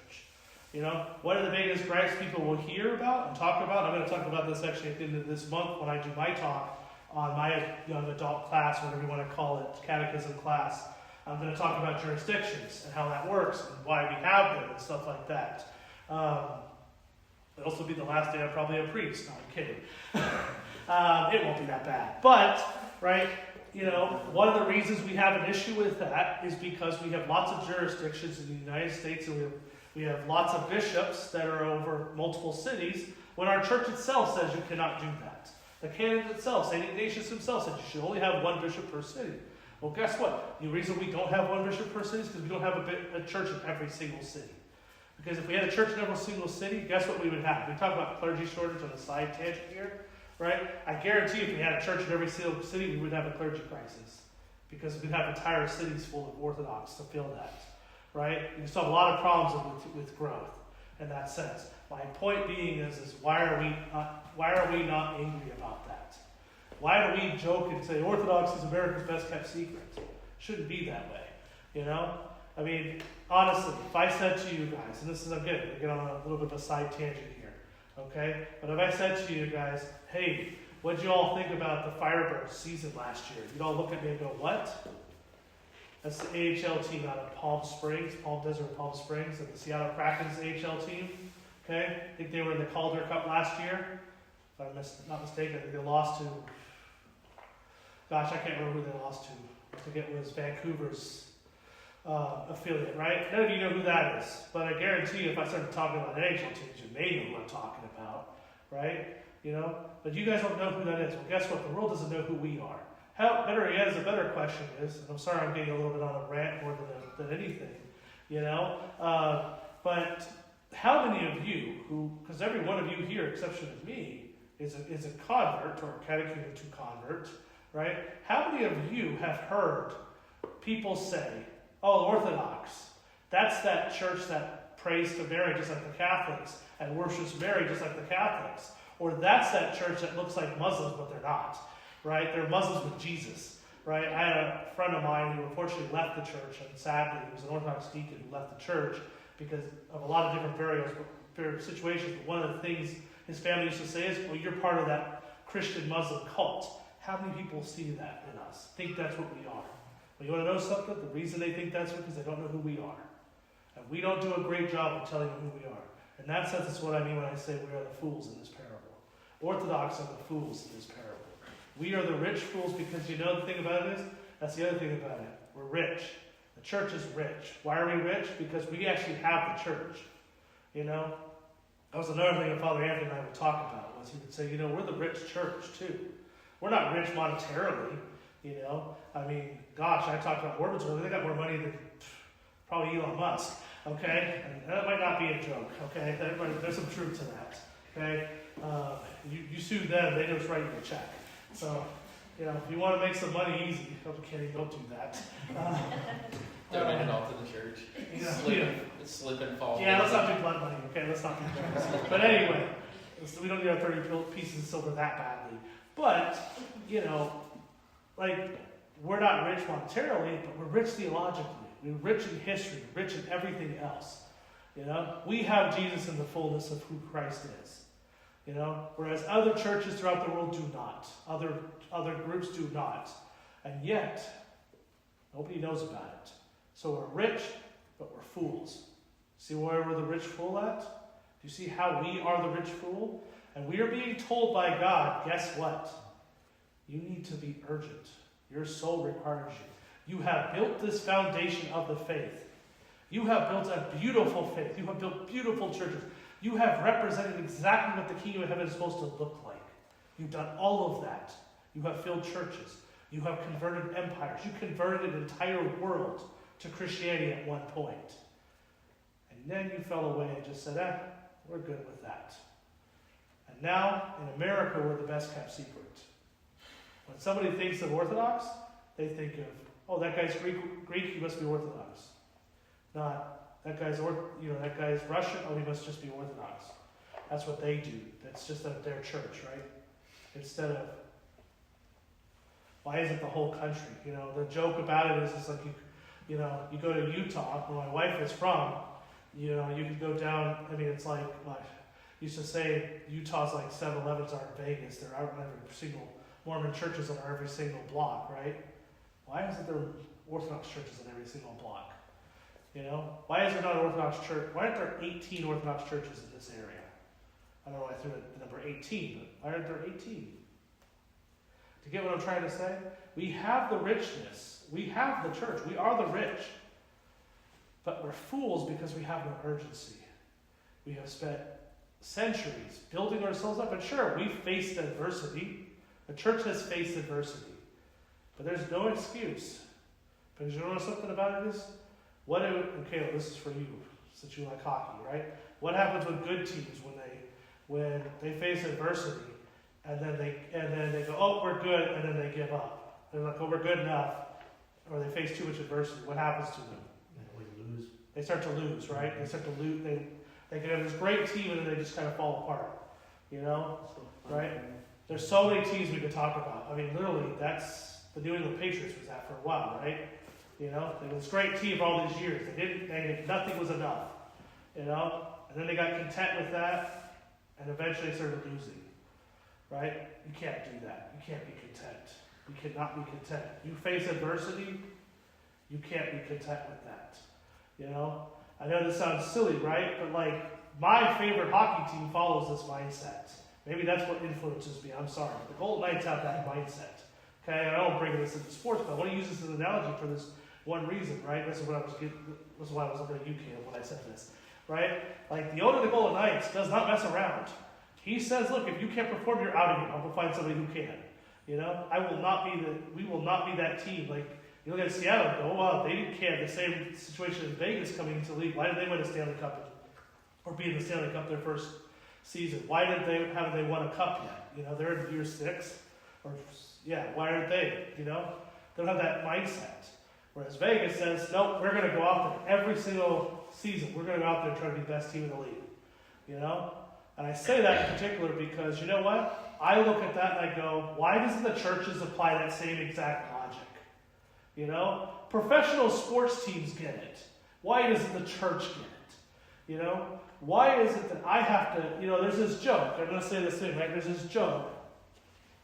A: You know, one of the biggest gripes people will hear about and talk about, I'm going to talk about this actually at the end of this month when I do my talk on my young adult class, whatever you want to call it, catechism class. I'm going to talk about jurisdictions and how that works and why we have them and stuff like that. It'll also be the last day I'm probably a priest. No, I'm kidding. It won't be that bad. But, right, you know, one of the reasons we have an issue with that is because we have lots of jurisdictions in the United States, and we have lots of bishops that are over multiple cities, when our church itself says you cannot do that. The canon itself, St. Ignatius himself said you should only have one bishop per city. Well, guess what? The reason we don't have one bishop per city is because we don't have a church in every single city. Because if we had a church in every single city, guess what we would have? We talk about clergy shortage on the side tangent here. Right? I guarantee if we had a church in every single city, we would have a clergy crisis. Because we'd have entire cities full of Orthodox to fill that. right? You still have a lot of problems with growth in that sense. My point being is why are we not angry about that? Why do we joke and say Orthodoxy is America's best kept secret? Shouldn't be that way, you know? I mean, honestly, if I said to you guys, and this is, I'm going to get on a little bit of a side tangent here, okay? But if I said to you guys, hey, what'd you all think about the Firebirds season last year? You'd all look at me and go, what? That's the AHL team out of Palm Desert, Palm Springs, and the Seattle Kraken's AHL team, okay? I think they were in the Calder Cup last year. If I'm not mistaken, I think they lost to, gosh, I can't remember who they lost to. I think it was Vancouver's affiliate, right? None of you know who that is, but I guarantee you if I started talking about NHL teams, you may know who I'm talking about, right? You know, but you guys don't know who that is. Well, guess what? The world doesn't know who we are. A better question is, and I'm sorry I'm getting a little bit on a rant more than anything, you know, but how many of you who, because every one of you here, exception of me, is a convert or catechumen to convert, right? How many of you have heard people say, oh, Orthodox, that's that church that prays to Mary just like the Catholics and worships Mary just like the Catholics? Or that's that church that looks like Muslims, but they're not, right? They're Muslims with Jesus, right? I had a friend of mine who unfortunately left the church, and sadly, he was an Orthodox deacon who left the church because of a lot of different various situations. But one of the things his family used to say is, well, you're part of that Christian Muslim cult. How many people see that in us? Think that's what we are. Well, you want to know something? The reason they think that's because they don't know who we are. And we don't do a great job of telling them who we are. In that sense, that's what I mean when I say we are the fools in this parable. Orthodox are the fools in this parable. We are the rich fools because you know the thing about it is, that's the other thing about it. We're rich. The church is rich. Why are we rich? Because we actually have the church. You know? That was another thing that Father Anthony and I would talk about, was he would say, you know, we're the rich church too. We're not rich monetarily, you know. I mean, gosh, I talked about orbits earlier. They got more money than probably Elon Musk, okay? And that might not be a joke, okay? There's some truth to that, okay? You sue them, they just write you a check. So, you know, if you want to make some money easy, I'm kidding, don't do that.
B: Donate it all to the church. Slip and fall.
A: Yeah, let's not do blood money, okay? Let's not do that. But anyway, we don't need our 30 pieces of silver that badly. But, you know, like, we're not rich monetarily, but we're rich theologically. We're rich in history, rich in everything else. You know, we have Jesus in the fullness of who Christ is. You know, whereas other churches throughout the world do not. Other groups do not. And yet, nobody knows about it. So we're rich, but we're fools. See where we're the rich fool at? Do you see how we are the rich fool? And we are being told by God, guess what? You need to be urgent. Your soul requires you. You have built this foundation of the faith. You have built a beautiful faith. You have built beautiful churches. You have represented exactly what the kingdom of heaven is supposed to look like. You've done all of that. You have filled churches. You have converted empires. You converted an entire world to Christianity at one point. And then you fell away and just said, we're good with that. And now, in America, we're the best kept secret. When somebody thinks of Orthodox, they think of, oh, that guy's Greek, he must be Orthodox. Not, that guy's Russian, oh, he must just be Orthodox. That's what they do. That's just their church, right? Instead of, why isn't the whole country? You know, the joke about it is it's like you go to Utah, where my wife is from, you know, you can go down, I mean, it's like, what? Used to say Utah's like 7-Elevens are in Vegas. There aren't every single Mormon churches on every single block, right? Why isn't there Orthodox churches on every single block? You know? Why is there not an Orthodox church? Why aren't there 18 Orthodox churches in this area? I don't know why I threw the number 18, but why aren't there 18? Do you get what I'm trying to say? We have the richness. We have the church. We are the rich. But we're fools because we have no urgency. We have spent centuries building ourselves up. And sure, we've faced adversity. The church has faced adversity. But there's no excuse. Because you know something about it is? Okay, this is for you, since you like hockey, right? What happens with good teams when they face adversity and then they go, oh, we're good, and then they give up. They're like, oh, we're good enough. Or they face too much adversity. What happens to them? They start to lose, right? They start to lose. They can have this great team and then they just kind of fall apart. You know, right? There's so many teams we could talk about. I mean, literally, that's the New England Patriots was that for a while, right? You know, it was a great team for all these years. Nothing was enough. You know, and then they got content with that, and eventually they started losing. Right? You can't do that. You can't be content. You cannot be content. You face adversity, you can't be content with that. You know? I know this sounds silly, right? But like, my favorite hockey team follows this mindset. Maybe that's what influences me. I'm sorry. The Golden Knights have that mindset. Okay? And I don't bring this into sports, but I want to use this as an analogy for this one reason, right? This is why I was looking at you, Caleb, when I said this. Right? Like, the owner of the Golden Knights does not mess around. He says, look, if you can't perform, you're out of here. I'll go find somebody who can. You know? We will not be that team. Like, you look at Seattle, oh wow, they can't. The same situation as Vegas coming into the league. Why did they win a Stanley Cup or be in the Stanley Cup their first season? Why haven't they won a cup yet? You know, they're in year 6. Why aren't they? You know? They don't have that mindset. Whereas Vegas says, nope, we're going to go out there every single season. We're going to go out there and try to be the best team in the league. You know? And I say that in particular because, you know what? I look at that and I go, why doesn't the churches apply that same exact logic? You know? Professional sports teams get it. Why doesn't the church get it? You know? Why is it that I have to, you know, there's this joke. I'm going to say this thing, right? There's this joke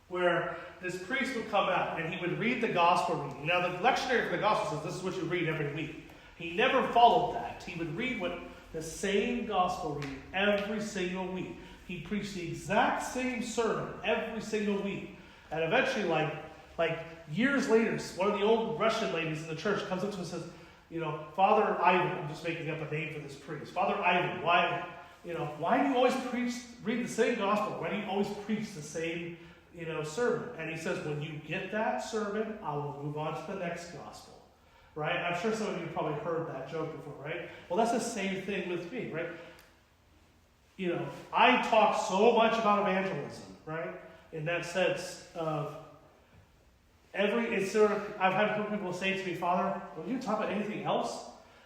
A: where this priest would come out and he would read the gospel reading. Now, the lectionary for the gospel says this is what you read every week. He never followed that. He would read the same gospel reading every single week. He preached the exact same sermon every single week. And eventually, like years later, one of the old Russian ladies in the church comes up to him and says, you know, Father Ivan, I'm just making up a name for this priest. Father Ivan, why do you always read the same gospel? Why do you always preach the same, you know, sermon? And he says, when you get that sermon, I will move on to the next gospel. Right? I'm sure some of you probably heard that joke before, right? Well, that's the same thing with me, right? You know, I talk so much about evangelism, right? In that sense of I've had people say to me, Father, will you talk about anything else?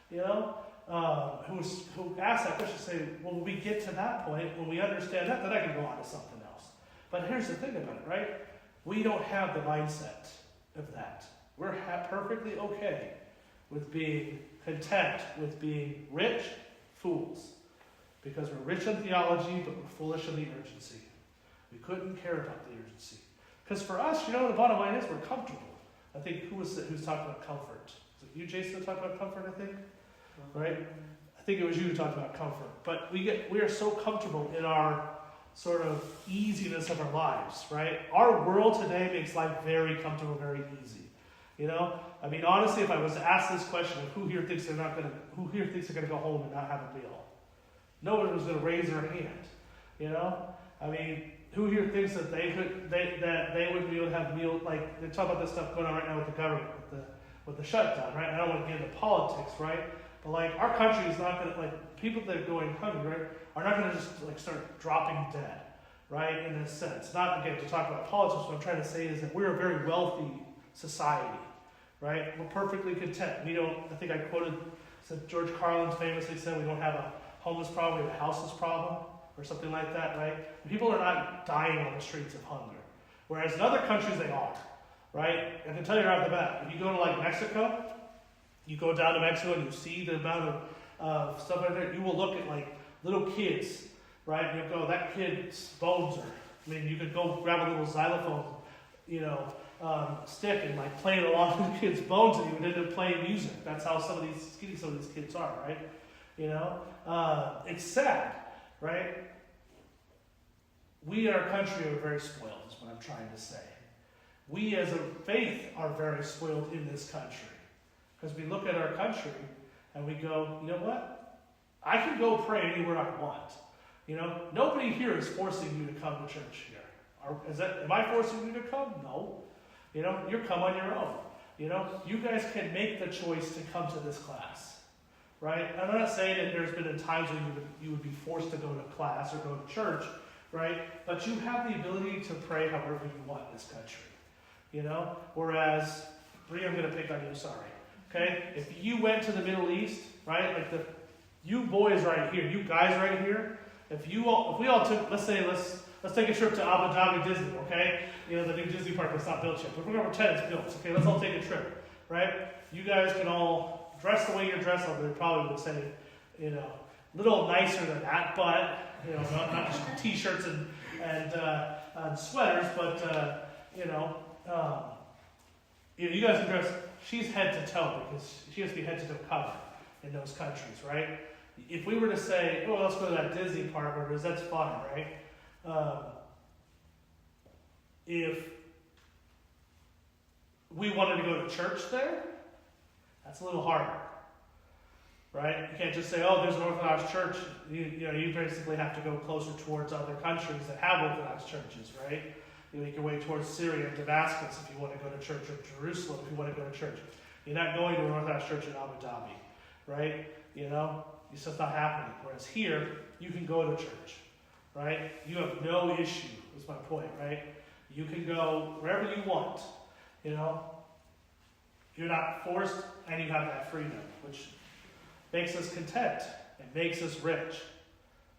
A: You know? Who ask that question, say, well, when we get to that point, when we understand that, then I can go on to something else. But here's the thing about it, right? We don't have the mindset of that. We're perfectly okay with being content with being rich fools. Because we're rich in theology, but we're foolish in the urgency. We couldn't care about the urgency. Because for us, you know, the bottom line is we're comfortable. I think who's talking about comfort? Was it you, Jason, that talked about comfort, I think? Right? I think it was you who talked about comfort. But we are so comfortable in our sort of easiness of our lives, right? Our world today makes life very comfortable, very easy. You know, I mean, honestly, if I was to ask this question of who here thinks they're going to go home and not have a meal, nobody was going to raise their hand. You know, I mean, who here thinks that they would be able to have meal? Like they talk about this stuff going on right now with the government, with the shutdown, right? I don't want to get into politics, right? But like our country is not going to, like people that are going hungry, right, are not going to just like start dropping dead, right? In a sense, not again to talk about politics. What I'm trying to say is that we're a very wealthy society. Right? We're perfectly content. We don't, I think I quoted, said George Carlin's famously said, we don't have a homeless problem, we have a houseless problem, or something like that, right? People are not dying on the streets of hunger. Whereas in other countries they are, right? I can tell you right off the bat, if you go to like Mexico, you go down to Mexico and you see the amount of stuff like that, you will look at like little kids, right? And you'll go, that kid's bones are, I mean, you could go grab a little xylophone, you know, stick and like playing along with the kids' bones, and you would end up playing music. That's how some of these kids are, right? You know, it's sad, right? We in our country are very spoiled, is what I'm trying to say. We as a faith are very spoiled in this country because we look at our country and we go, you know what? I can go pray anywhere I want. You know, nobody here is forcing you to come to church here. Am I forcing you to come? No. You know, you come on your own. You know, you guys can make the choice to come to this class, right? I'm not saying that there's been times when you would be forced to go to class or go to church, right? But you have the ability to pray however you want in this country, you know? Whereas, Bree, I'm going to pick on you, sorry. Okay? If you went to the Middle East, right? Like you boys right here, you guys right here, if we all took, let's take a trip to Abu Dhabi Disney, okay? You know, the new Disney park that's not built yet, but we're going to pretend it's built, okay? Let's all take a trip, right? You guys can all dress the way you're dressed, although they probably would say, you know, a little nicer than that, but, you know, not just t-shirts and sweaters, but, you guys can dress, she's head to toe, because she has to be head to toe covered in those countries, right? If we were to say, oh, let's go to that Disney park, where that's fun, right? If we wanted to go to church there, that's a little harder, right? You can't just say, oh, there's an Orthodox church. You basically have to go closer towards other countries that have Orthodox churches, right? You make your way towards Syria and Damascus if you want to go to church, or Jerusalem if you want to go to church. You're not going to an Orthodox church in Abu Dhabi, right? You know, it's just not happening. Whereas here, you can go to church, right? You have no issue, is my point, right? You can go wherever you want, you know? You're not forced, and you have that freedom, which makes us content. It makes us rich.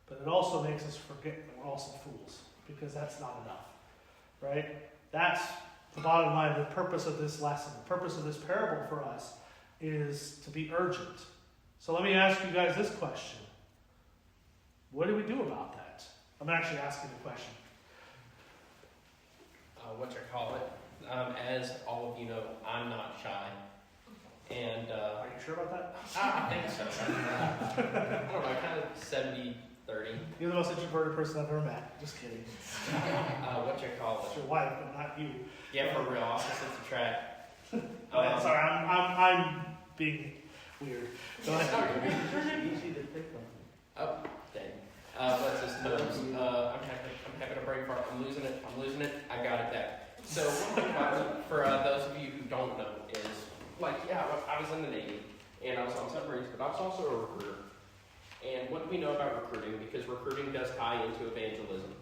A: But it also makes us forget that we're also fools, because that's not enough, right? That's the bottom line. The purpose of this lesson, the purpose of this parable for us is to be urgent. So let me ask you guys this question. What do we do about that? I'm actually asking the question.
B: As all of you know, I'm not shy. And
A: Are you sure about that?
B: I think so. I don't know, kind of 70-30.
A: You're the most introverted person I've ever met. Just kidding.
B: It's
A: It's your wife, but not you.
B: Yeah, for real, opposites attract.
A: Sorry, I'm being weird. Go ahead.
D: Easy to pick on.
B: Oh, dang. What's this terms? I'm having a brain fart. I'm losing it. I got it back. So one thing for those of you who don't know is, I was in the Navy, and I was on submarines, but I was also a recruiter. And what do we know about recruiting? Because recruiting does tie into evangelism.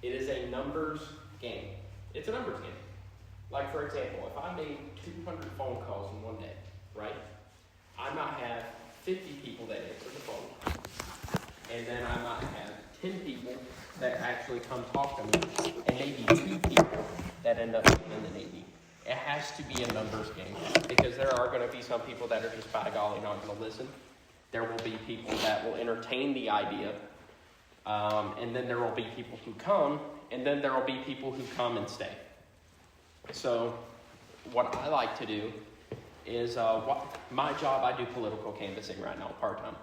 B: It is a numbers game. It's a numbers game. Like, for example, if I made 200 phone calls in one day, right? I might have 50 people that answer the phone. And then I might have 10 people that actually come talk to me, and maybe 2 people that end up being in the Navy. It has to be a numbers game, because there are going to be some people that are just by golly not going to listen. There will be people that will entertain the idea, and then there will be people who come, and then there will be people who come and stay. So what I like to do is, my job, I do political canvassing right now, part-time.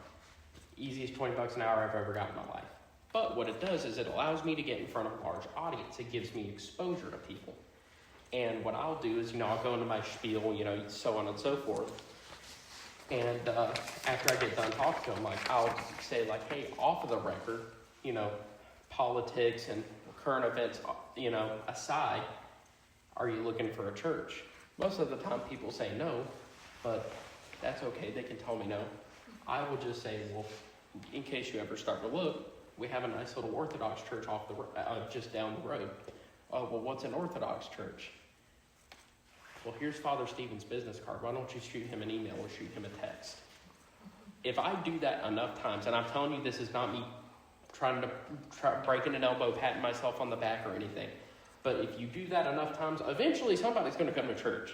B: Easiest $20 an hour I've ever got in my life. But what it does is it allows me to get in front of a large audience. It gives me exposure to people. And what I'll do is, I'll go into my spiel, so on and so forth. And after I get done talking to them, I'll say, hey, off of the record, politics and current events, aside, are you looking for a church? Most of the time people say no, but that's okay. They can tell me no. I will just say, well, in case you ever start to look, we have a nice little Orthodox church just down the road. Oh, well, what's an Orthodox church? Well, here's Father Stephen's business card. Why don't you shoot him an email or shoot him a text? If I do that enough times, and I'm telling you, this is not me breaking an elbow, patting myself on the back or anything. But if you do that enough times, eventually somebody's going to come to church.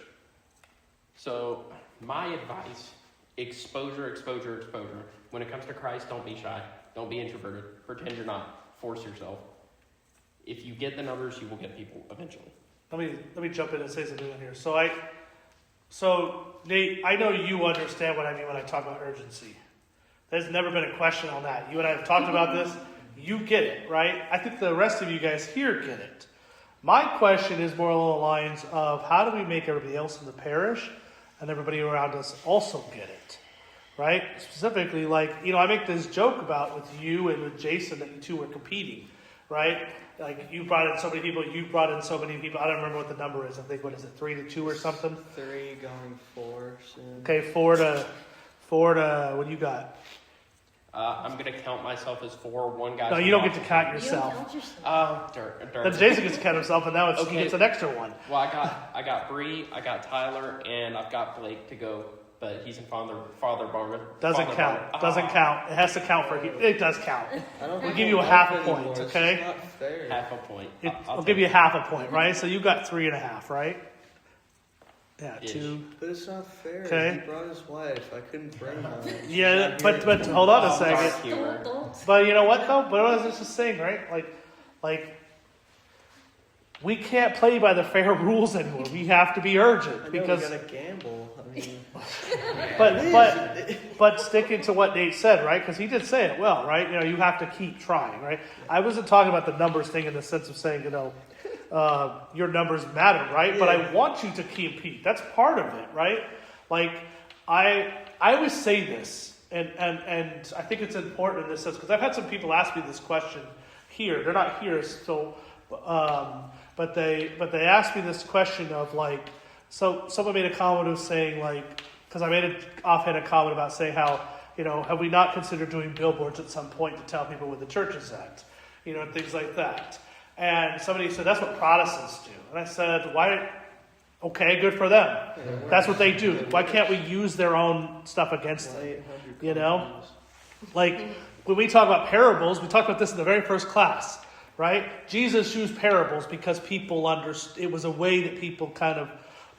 B: So my advice, exposure. When it comes to Christ, don't be shy. Don't be introverted. Pretend you're not. Force yourself. If you get the numbers, you will get people eventually.
A: Let me jump in and say something in here. So Nate, I know you understand what I mean when I talk about urgency. There's never been a question on that. You and I have talked about this. You get it, right? I think the rest of you guys here get it. My question is more along the lines of, how do we make everybody else in the parish and everybody around us also get it, right? Specifically, I make this joke about with you and with Jason that you two were competing, right? You brought in so many people, you brought in so many people. I don't remember what the number is. I think, 3-2 or something?
D: 3 going 4 soon.
A: Okay, 4 to, what do you got?
B: I'm going to count myself as 4. One guy.
A: No, you don't get to count yourself. Then Jason gets to count himself, and now he gets an extra one.
B: Well, I got Bree, I got Tyler, and I've got Blake to go but he's in Father Barnabas.
A: Doesn't
B: Father
A: count.
B: Barnabas.
A: Doesn't count. It has to count for it does count.
D: I don't
A: We'll
D: have
A: give you a
D: life
A: half a
D: anymore.
A: point,
D: It's
A: okay?
D: just not fair.
B: Half a point.
A: I'll give you half a point, right? So you got 3.5, right? Yeah,
B: Ish.
A: 2.
D: But it's not fair.
A: Okay.
D: He brought his wife. I couldn't bring her. She's
A: Yeah,
D: not
A: but
D: here.
A: hold on a
B: Oh,
A: second.
B: dark humor.
A: But you know what though? But what I was just saying, right? Like, we can't play by the fair rules anymore. We have to be urgent
D: I know
A: because.
D: we gotta gamble. I mean,
A: But sticking to what Nate said, right? Because he did say it well, right? You know, you have to keep trying, right? I wasn't talking about the numbers thing in the sense of saying, you know, your numbers matter, right? But I want you to compete. That's part of it, right? Like, I always say this, and I think it's important in this sense, because I've had some people ask me this question here. They're not here, so, but they asked me this question of like, so someone made a comment of saying like, because I made an offhanded comment about saying how, you know, have we not considered doing billboards at some point to tell people where the church is at, you know, and things like that. And somebody said, that's what Protestants do. And I said, why? Okay, good for them. That's what they do. Why can't we use their own stuff against them? You know? Like, when we talk about parables, we talked about this in the very first class, right? Jesus used parables because people understood. It was a way that people kind of,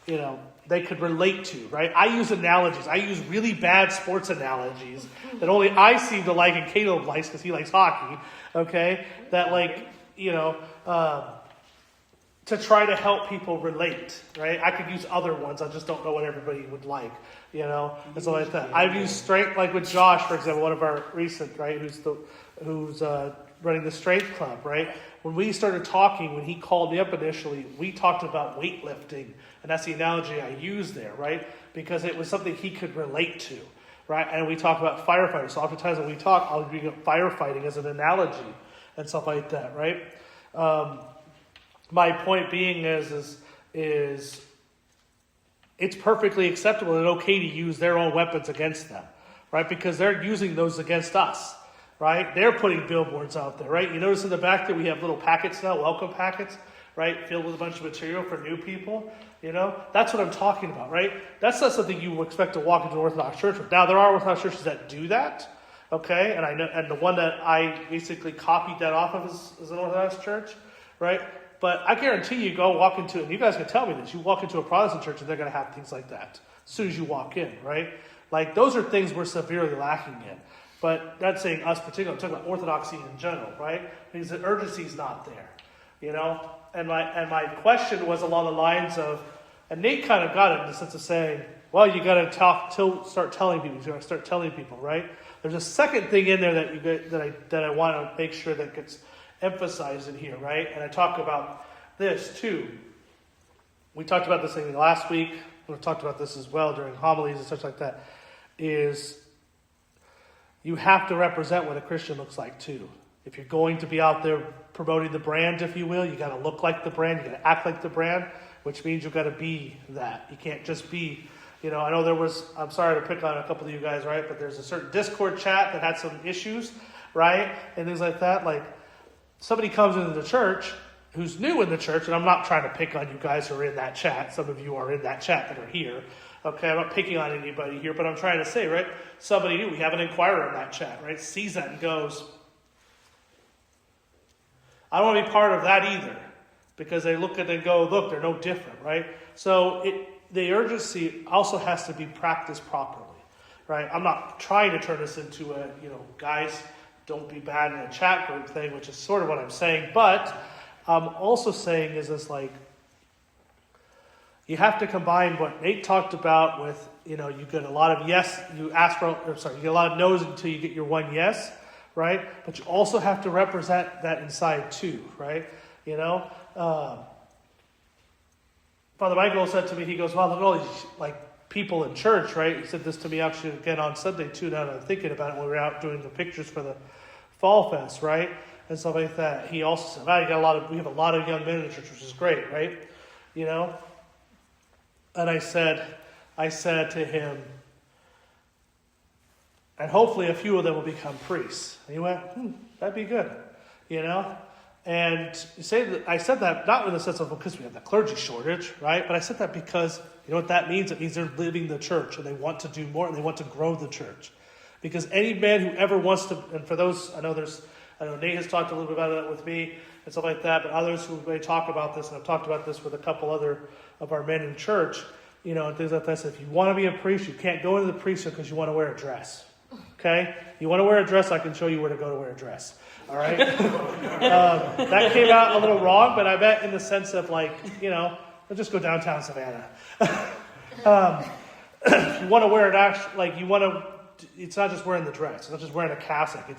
A: you know, they could relate to, right? I use analogies. I use really bad sports analogies that only I seem to like and Caleb likes because he likes hockey, okay? That like, you know, to try to help people relate, right? I could use other ones. I just don't know what everybody would like, you know, and so like that. I've used strength, like with Josh, for example, one of our recent, right, who's running the strength club, right? When we started talking, when he called me up initially, we talked about weightlifting, and that's the analogy I used there, right? Because it was something he could relate to, right? And we talk about firefighters. So oftentimes when we talk, I'll bring up firefighting as an analogy and stuff like that, right? My point being is it's perfectly acceptable and okay to use their own weapons against them, right? Because they're using those against us, right? They're putting billboards out there, right? You notice in the back that we have little packets now, welcome packets, right? Filled with a bunch of material for new people, you know? That's what I'm talking about, right? That's not something you would expect to walk into an Orthodox church with. Now, there are Orthodox churches that do that, okay? And I know, and the one that I basically copied that off of is an Orthodox church, right? But I guarantee you go walk into, and you guys can tell me this, you walk into a Protestant church and they're going to have things like that as soon as you walk in, right? Like, those are things we're severely lacking in. But not saying us particularly, I'm talking about Orthodoxy in general, right? Because the urgency is not there, you know? And my question was along the lines of, and Nate kind of got it in the sense of saying, well, you got to start telling people. You got to start telling people, right? There's a second thing in there that I want to make sure that gets emphasized in here, right? And I talk about this too. We talked about this thing last week. We talked about this as well during homilies and such like that. Is you have to represent what a Christian looks like too. If you're going to be out there promoting the brand, if you will, you got to look like the brand. You got to act like the brand, which means you've got to be that. You can't just be, you know, I know I'm sorry to pick on a couple of you guys, right? But there's a certain Discord chat that had some issues, right? And things like that. Like, somebody comes into the church who's new in the church, and I'm not trying to pick on you guys who are in that chat. Some of you are in that chat that are here. Okay, I'm not picking on anybody here, but I'm trying to say, right? Somebody new, we have an inquirer in that chat, right? Sees that and goes, I don't want to be part of that either. Because they look at it and go, look, they're no different, right? So the urgency also has to be practiced properly, right? I'm not trying to turn this into a, you know, guys, don't be bad in a chat group thing, which is sort of what I'm saying. But I'm also saying is this, like, you have to combine what Nate talked about with, you know, you get a lot of yes, you get a lot of no's until you get your one yes, right? But you also have to represent that inside too, right? You know, Father Michael said to me, he goes, wow, look at all these, like, people in church, right? He said this to me actually again on Sunday too, now that I'm thinking about it, when we were out doing the pictures for the Fall Fest, right? And stuff like that. He also said, wow, we have a lot of young men in the church, which is great, right? You know? And I said to him, and hopefully a few of them will become priests. And he went, that'd be good, you know? And I said that not in the sense of because we have the clergy shortage, right? But I said that because you know what that means? It means they're living the church and they want to do more and they want to grow the church. Because any man who ever wants to, and for those, I know Nate has talked a little bit about it with me and stuff like that, but others who may talk about this, and I've talked about this with a couple other of our men in church, you know, and things like that. So if you want to be a priest, you can't go into the priesthood because you want to wear a dress. Okay? You want to wear a dress, I can show you where to go to wear a dress. All right? That came out a little wrong, but I meant in the sense of like, you know, let's just go downtown Savannah. You want to wear it it's not just wearing the dress. It's not just wearing a cassock.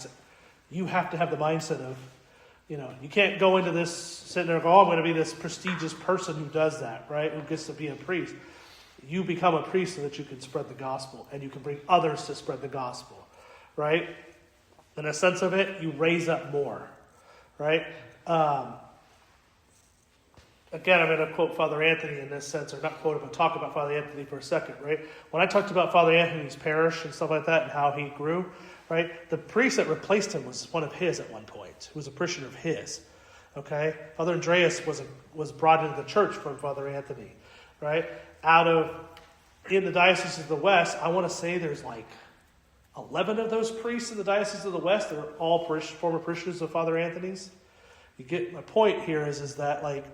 A: You have to have the mindset of, you know, you can't go into this sitting there and go, I'm going to be this prestigious person who does that, right? Who gets to be a priest. You become a priest so that you can spread the gospel and you can bring others to spread the gospel, right? In a sense of it, you raise up more, right? Again, I'm going to quote Father Anthony in this sense, or not quote him, but talk about Father Anthony for a second, right? When I talked about Father Anthony's parish and stuff like that and how he grew, right? The priest that replaced him was one of his at one point, who was a parishioner of his, okay? Father Andreas was brought into the church from Father Anthony, right? In the Diocese of the West, I want to say there's like 11 of those priests in the Diocese of the West that are all former parishioners of Father Anthony's. You get my point here is that like,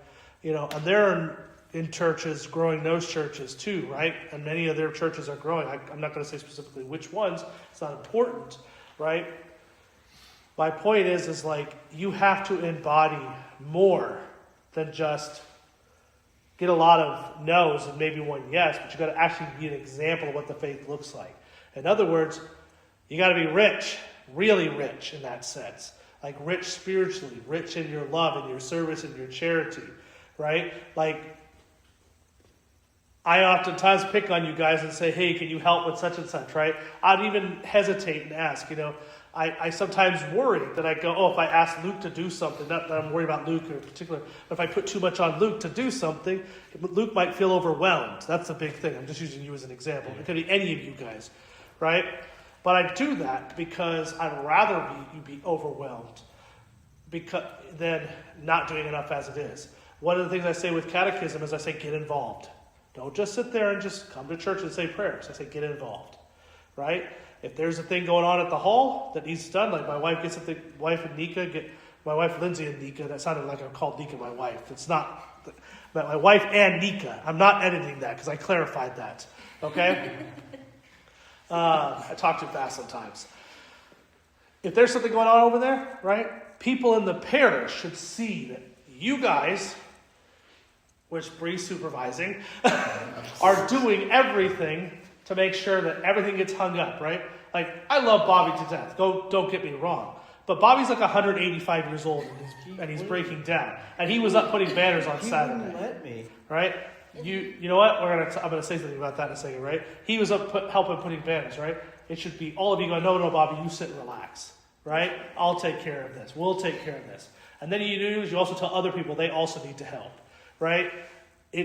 A: you know, and they're in churches, growing those churches too, right? And many of their churches are growing. I'm not going to say specifically which ones. It's not important, right? My point is like you have to embody more than just get a lot of no's and maybe one yes, but you got to actually be an example of what the faith looks like. In other words, you got to be rich, really rich in that sense. Like rich spiritually, rich in your love and your service and your charity. Right? Like, I oftentimes pick on you guys and say, hey, can you help with such and such, right? I'd even hesitate and ask, you know. I sometimes worry that I go, if I ask Luke to do something, not that I'm worried about Luke in particular, but if I put too much on Luke to do something, Luke might feel overwhelmed. That's the big thing. I'm just using you as an example. It could be any of you guys, right? But I do that because I'd rather you be overwhelmed than not doing enough as it is. One of the things I say with catechism is I say, get involved. Don't just sit there and just come to church and say prayers. I say, get involved, right? If there's a thing going on at the hall that needs done, like my wife gets something, my wife Lindsay and Nika, that sounded like I called Nika my wife. It's not, but my wife and Nika. I'm not editing that because I clarified that, okay? I talk too fast sometimes. If there's something going on over there, right? People in the parish should see that you guys, which Bree's supervising, are doing everything to make sure that everything gets hung up, right? Like, I love Bobby to death. Don't get me wrong. But Bobby's like 185 years old and he's breaking down. And he was up putting banners on Saturday.
D: He wouldn't let me.
A: Right? You know what? I'm going to say something about that in a second, right? He was up helping putting banners, right? It should be all of you going, no, Bobby, you sit and relax, right? I'll take care of this. We'll take care of this. And then you also tell other people they also need to help, right?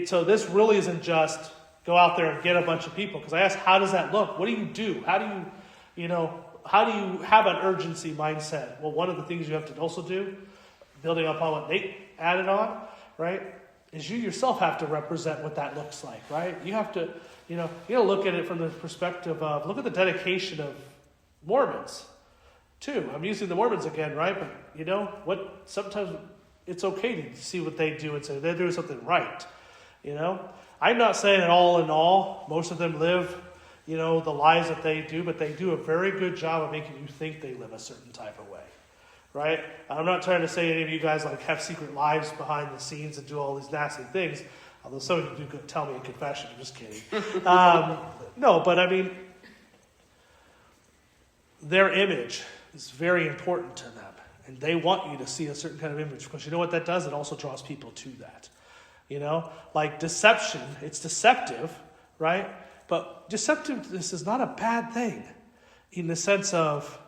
A: So this really isn't just go out there and get a bunch of people. Because I asked, how does that look? What do you do? How do you have an urgency mindset? Well, one of the things you have to also do, building upon what Nate added on, right, is you yourself have to represent what that looks like, right? You have to, you got to look at it from the perspective of, look at the dedication of Mormons, too. I'm using the Mormons again, right? But, sometimes it's okay to see what they do and say they're doing something right, I'm not saying that all in all, most of them live, the lives that they do, but they do a very good job of making you think they live a certain type of way, right? I'm not trying to say any of you guys have secret lives behind the scenes and do all these nasty things, although some of you do tell me in confession. I'm just kidding. No, but their image is very important to them, and they want you to see a certain kind of image, because you know what that does? It also draws people to that. Like deception, it's deceptive, right? But deceptiveness is not a bad thing in the sense of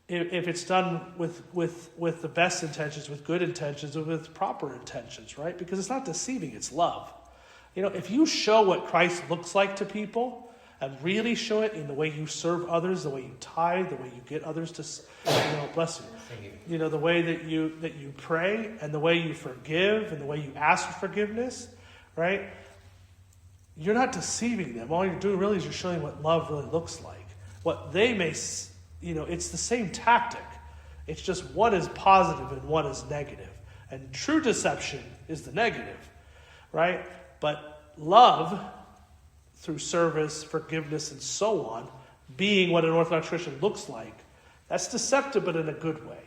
A: if it's done with the best intentions, with good intentions, or with proper intentions, right? Because it's not deceiving, it's love. If you show what Christ looks like to people, and really show it in the way you serve others, the way you tithe, the way you get others to, bless you.
F: Thank you.
A: The way that you pray, and the way you forgive, and the way you ask for forgiveness, right? You're not deceiving them. All you're doing really is you're showing what love really looks like. What they may, it's the same tactic. It's just one is positive and one is negative. And true deception is the negative, right? But love, through service, forgiveness, and so on, being what an Orthodox Christian looks like, that's deceptive, but in a good way.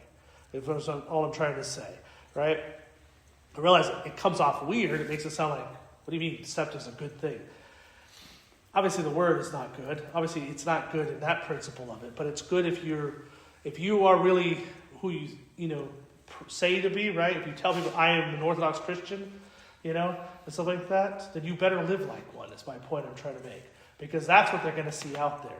A: That's all I'm trying to say, right? I realize it comes off weird. It makes it sound like, what do you mean deceptive is a good thing? Obviously, the word is not good. Obviously, it's not good in that principle of it. But it's good if you are really who you say to be, right? If you tell people I am an Orthodox Christian, and stuff like that, then you better live like one. That's my point I'm trying to make, because that's what they're going to see out there.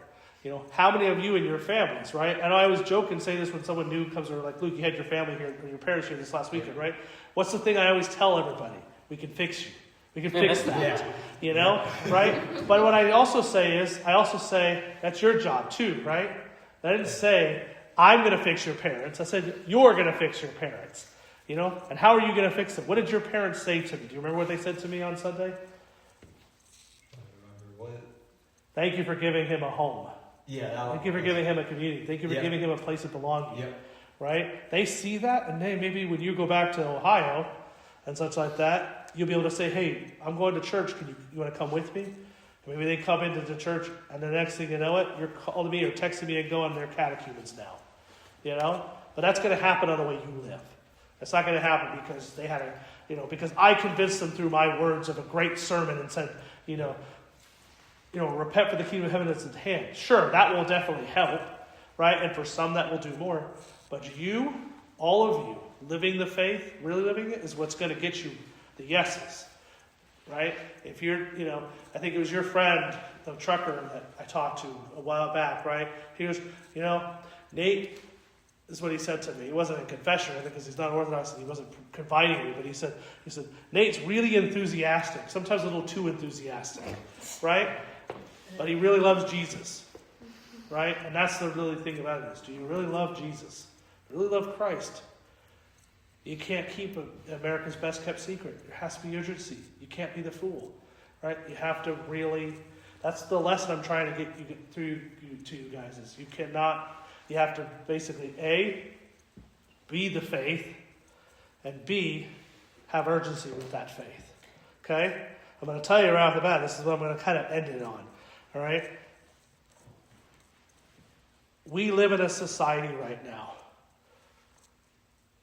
A: How many of you in your families, right? And I always joke and say this when someone new comes over, like, Luke, you had your family here, or your parents here this last weekend, right? What's the thing I always tell everybody? We can fix you. We can fix that, right? But what I also say is, that's your job too, right? I didn't say, I'm going to fix your parents. I said, you're going to fix your parents, And how are you going to fix them? What did your parents say to me? Do you remember what they said to me on Sunday?
G: I remember what?
A: Thank you for giving him a home.
G: Yeah.
A: Thank you for giving him a community. Thank you for giving him a place of belonging.
G: Yep.
A: Right? They see that, and maybe when you go back to Ohio and such like that, you'll be able to say, hey, I'm going to church. You want to come with me? And maybe they come into the church, and the next thing you know it, you're calling me or texting me and going, they're catechumens now. But that's going to happen on the way you live. It's not going to happen because they had because I convinced them through my words of a great sermon and said, repent for the kingdom of heaven is at hand. Sure, that will definitely help, right? And for some that will do more. But you, all of you, living the faith, really living it, is what's going to get you the yeses, right? If you're, I think it was your friend, the trucker that I talked to a while back, right? He was, Nate, this is what he said to me. It wasn't a confession, I think, because he's not Orthodox and he wasn't confiding in me, but he said, Nate's really enthusiastic, sometimes a little too enthusiastic, right? But he really loves Jesus, right? And that's the really thing about it is, do you really love Jesus? Really love Christ? You can't keep America's best kept secret. There has to be urgency. You can't be the fool, right? You have to really, that's the lesson I'm trying to get through to you guys is you have to basically A, be the faith, and B, have urgency with that faith, okay? I'm going to tell you right off the bat, this is what I'm going to kind of end it on. All right? We live in a society right now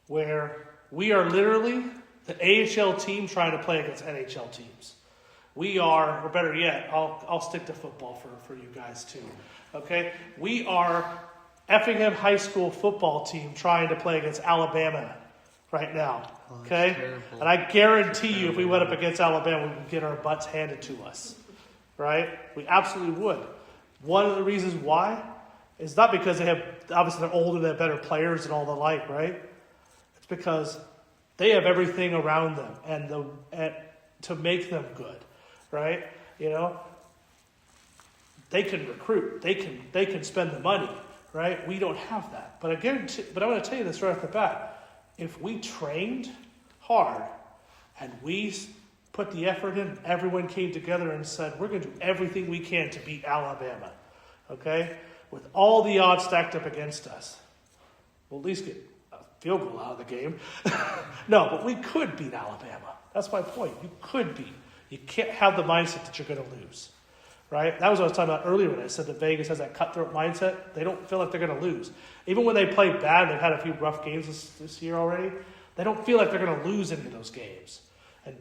A: where we are literally the AHL team trying to play against NHL teams. We are, or better yet, I'll stick to football for you guys too. Okay? We are Effingham High School football team trying to play against Alabama right now. Okay? And I guarantee you if we went up against Alabama, we would get our butts handed to us. Right? We absolutely would. One of the reasons why is not because obviously they're older, they have better players and all the like, right? It's because they have everything around them and to make them good, right? They can recruit, they can spend the money, right? We don't have that. But I'm going to tell you this right off the bat. If we trained hard and we put the effort in, everyone came together and said, we're going to do everything we can to beat Alabama, okay? With all the odds stacked up against us. We'll at least get a field goal out of the game. No, but we could beat Alabama. That's my point. You could beat. You can't have the mindset that you're going to lose, right? That was what I was talking about earlier when I said that Vegas has that cutthroat mindset. They don't feel like they're going to lose. Even when they play bad, they've had a few rough games this year already, they don't feel like they're going to lose any of those games. And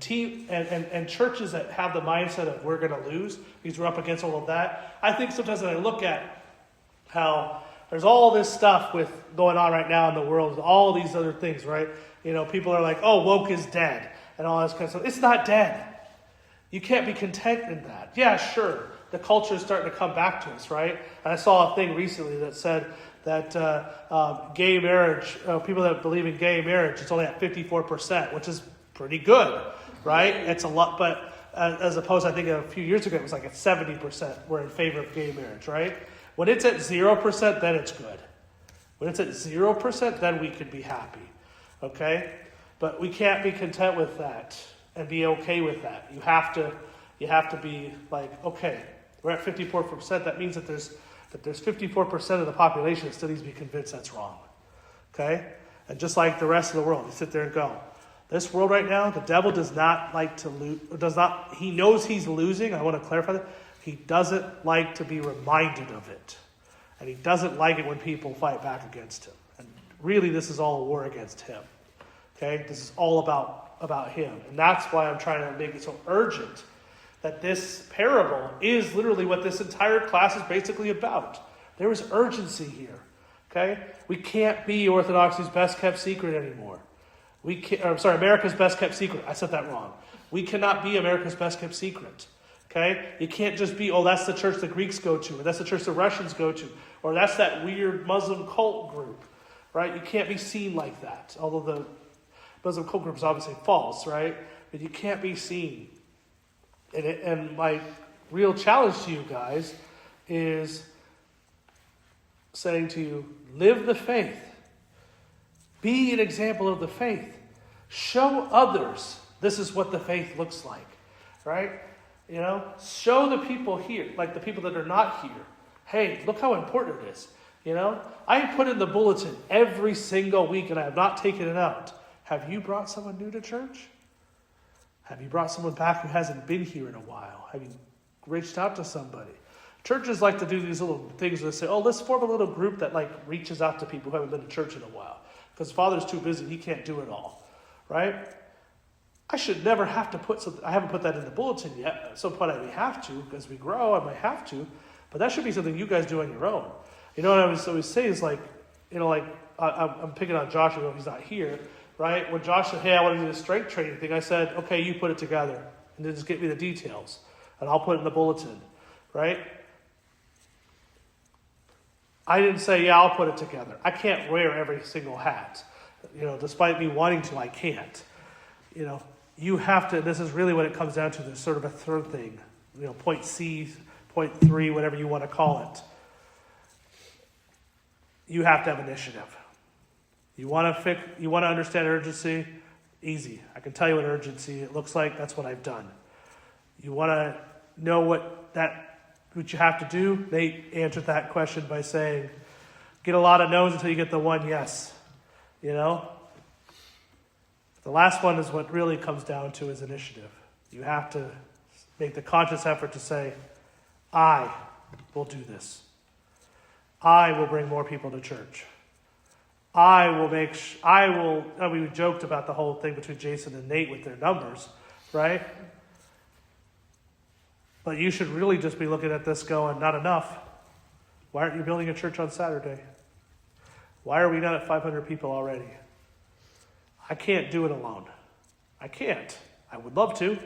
A: churches that have the mindset of we're going to lose because we're up against all of that. I think sometimes when I look at how there's all this stuff with going on right now in the world, all these other things, right? People are like, oh, woke is dead and all this kind of stuff. It's not dead. You can't be content in that. Yeah, sure. The culture is starting to come back to us, right? And I saw a thing recently that said that gay marriage, people that believe in gay marriage, it's only at 54%, which is pretty good, right? It's a lot, but as opposed, I think a few years ago, it was like at 70% were in favor of gay marriage, right? When it's at 0%, then it's good. When it's at 0%, then we can be happy, okay? But we can't be content with that and be okay with that. You have to be like, okay, we're at 54%. That means that there's 54% of the population that still needs to be convinced that's wrong, okay? And just like the rest of the world, you sit there and go, this world right now, the devil does not like to lose, he knows he's losing. I want to clarify that. He doesn't like to be reminded of it. And he doesn't like it when people fight back against him. And really, this is all a war against him. Okay? This is all about him. And that's why I'm trying to make it so urgent that this parable is literally what this entire class is basically about. There is urgency here. Okay? We can't be Orthodoxy's best kept secret anymore. America's best kept secret. I said that wrong. We cannot be America's best kept secret. Okay? You can't just be, that's the church the Greeks go to, or that's the church the Russians go to, or that's that weird Muslim cult group. Right? You can't be seen like that. Although the Muslim cult group is obviously false, right? But you can't be seen. And my real challenge to you guys is saying to you, live the faith. Be an example of the faith. Show others this is what the faith looks like, right? Show the people here, like the people that are not here. Hey, look how important it is. I put in the bulletin every single week and I have not taken it out. Have you brought someone new to church? Have you brought someone back who hasn't been here in a while? Have you reached out to somebody? Churches like to do these little things where they say, let's form a little group that reaches out to people who haven't been to church in a while. Because Father's too busy, he can't do it all, right? I should never have to put something, I haven't put that in the bulletin yet. At some point I may have to, as we grow, I might have to. But that should be something you guys do on your own. What I always say is I'm picking on Josh, even though he's not here, right? When Josh said, hey, I want to do this strength training thing, I said, okay, you put it together. And then just get me the details. And I'll put it in the bulletin, right? I didn't say, I'll put it together. I can't wear every single hat. Despite me wanting to, I can't. You have to, this is really what it comes down to. There's sort of a third thing. Point C, point 3, whatever you want to call it. You have to have initiative. You want to understand urgency? Easy. I can tell you what urgency it looks like. That's what I've done. You want to know what you have to do? Nate answered that question by saying, get a lot of no's until you get the one yes. The last one is what really comes down to is initiative. You have to make the conscious effort to say, I will do this. I will bring more people to church. We joked about the whole thing between Jason and Nate with their numbers, right? But you should really just be looking at this going, not enough. Why aren't you building a church on Saturday? Why are we not at 500 people already? I can't do it alone. I can't. I would love to.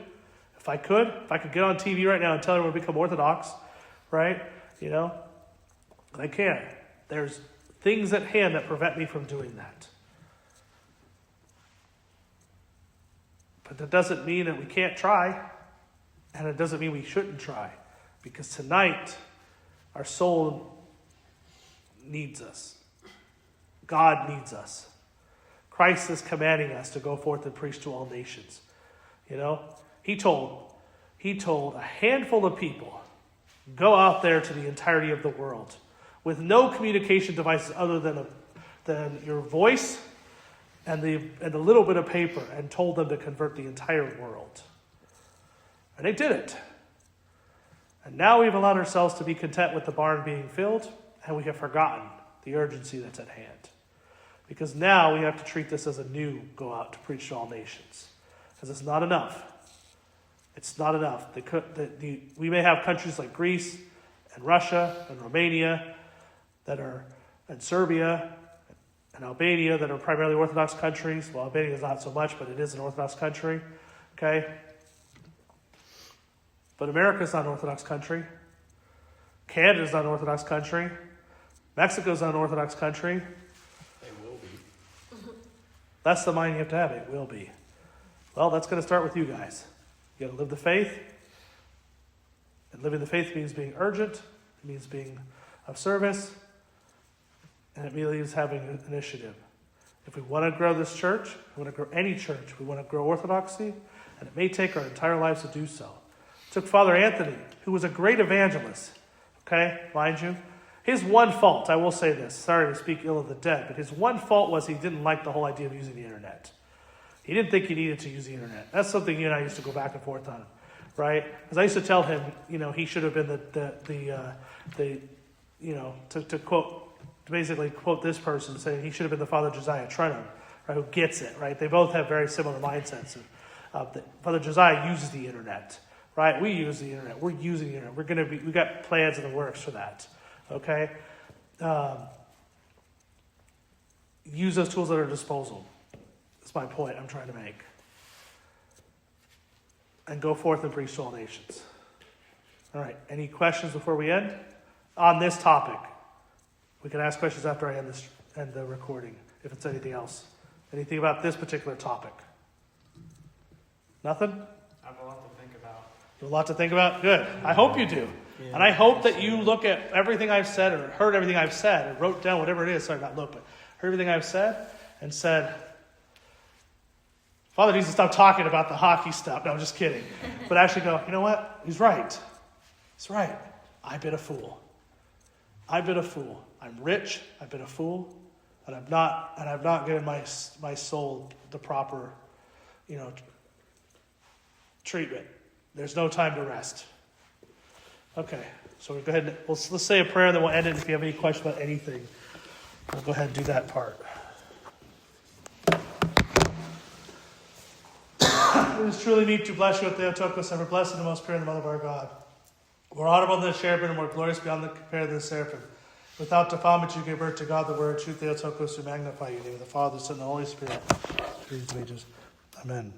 A: If I could get on TV right now and tell everyone to become Orthodox, right? I can't. There's things at hand that prevent me from doing that. But that doesn't mean that we can't try. And it doesn't mean we shouldn't try. Because tonight, our soul needs us. God needs us. Christ is commanding us to go forth and preach to all nations. He told a handful of people, go out there to the entirety of the world with no communication devices other than your voice and the little bit of paper, and told them to convert the entire world. And they did it. And now we've allowed ourselves to be content with the barn being filled, and we have forgotten the urgency that's at hand. Because now we have to treat this as a new go out to preach to all nations. Because it's not enough. It's not enough. We may have countries like Greece and Russia and Romania and Serbia and Albania that are primarily Orthodox countries. Well, Albania is not so much, but it is an Orthodox country. Okay? But America is not an Orthodox country. Canada is not an Orthodox country. Mexico is not an Orthodox country.
B: They will be.
A: That's the mind you have to have. It will be. Well, that's going to start with you guys. You got to live the faith. And living the faith means being urgent. It means being of service. And it means having initiative. If we want to grow this church, if we want to grow any church, we want to grow orthodoxy, and it may take our entire lives to do so. It took Father Anthony, who was a great evangelist, okay, mind you. His one fault, I will say this, sorry to speak ill of the dead, but his one fault was he didn't like the whole idea of using the internet. He didn't think he needed to use the internet. That's something you and I used to go back and forth on, right? Because I used to tell him, he should have been to quote, to basically quote this person, saying he should have been the Father Josiah Trenum, right, who gets it, right? They both have very similar mindsets. Father Josiah uses the internet, right? We use the internet. We're using the internet. We got plans in the works for that, okay? Use those tools at our disposal. That's my point I'm trying to make. And go forth and preach to all nations. All right, any questions before we end? On this topic. We can ask questions after I end the recording, if it's anything else. Anything about this particular topic? Nothing?
E: I have a lot to think about.
A: You have a lot to think about? Good. I hope you do.
D: Yeah,
A: And I hope that you look at everything I've said, or heard everything I've said, or wrote down whatever it is, sorry, not look, but heard everything I've said, and said, Father needs to stop talking about the hockey stuff. No, I'm just kidding. But actually go, you know what? He's right. He's right. I've been a fool. I've been a fool. I'm rich. I've been a fool. And I've not given my soul the proper, treatment. There's no time to rest. Okay, so we'll go ahead and let's say a prayer, then we'll end it. If you have any questions about anything, we'll go ahead and do that part. It is truly meet to bless you, O Theotokos, ever blessed and most pure in the Mother of our God. More honorable than the cherubim, and more glorious beyond the compare than the seraphim. Without defilement you gave birth to God, the Word, true Theotokos, who magnify you. In the name of the Father, the Son, and the Holy Spirit. Through the ages. Amen.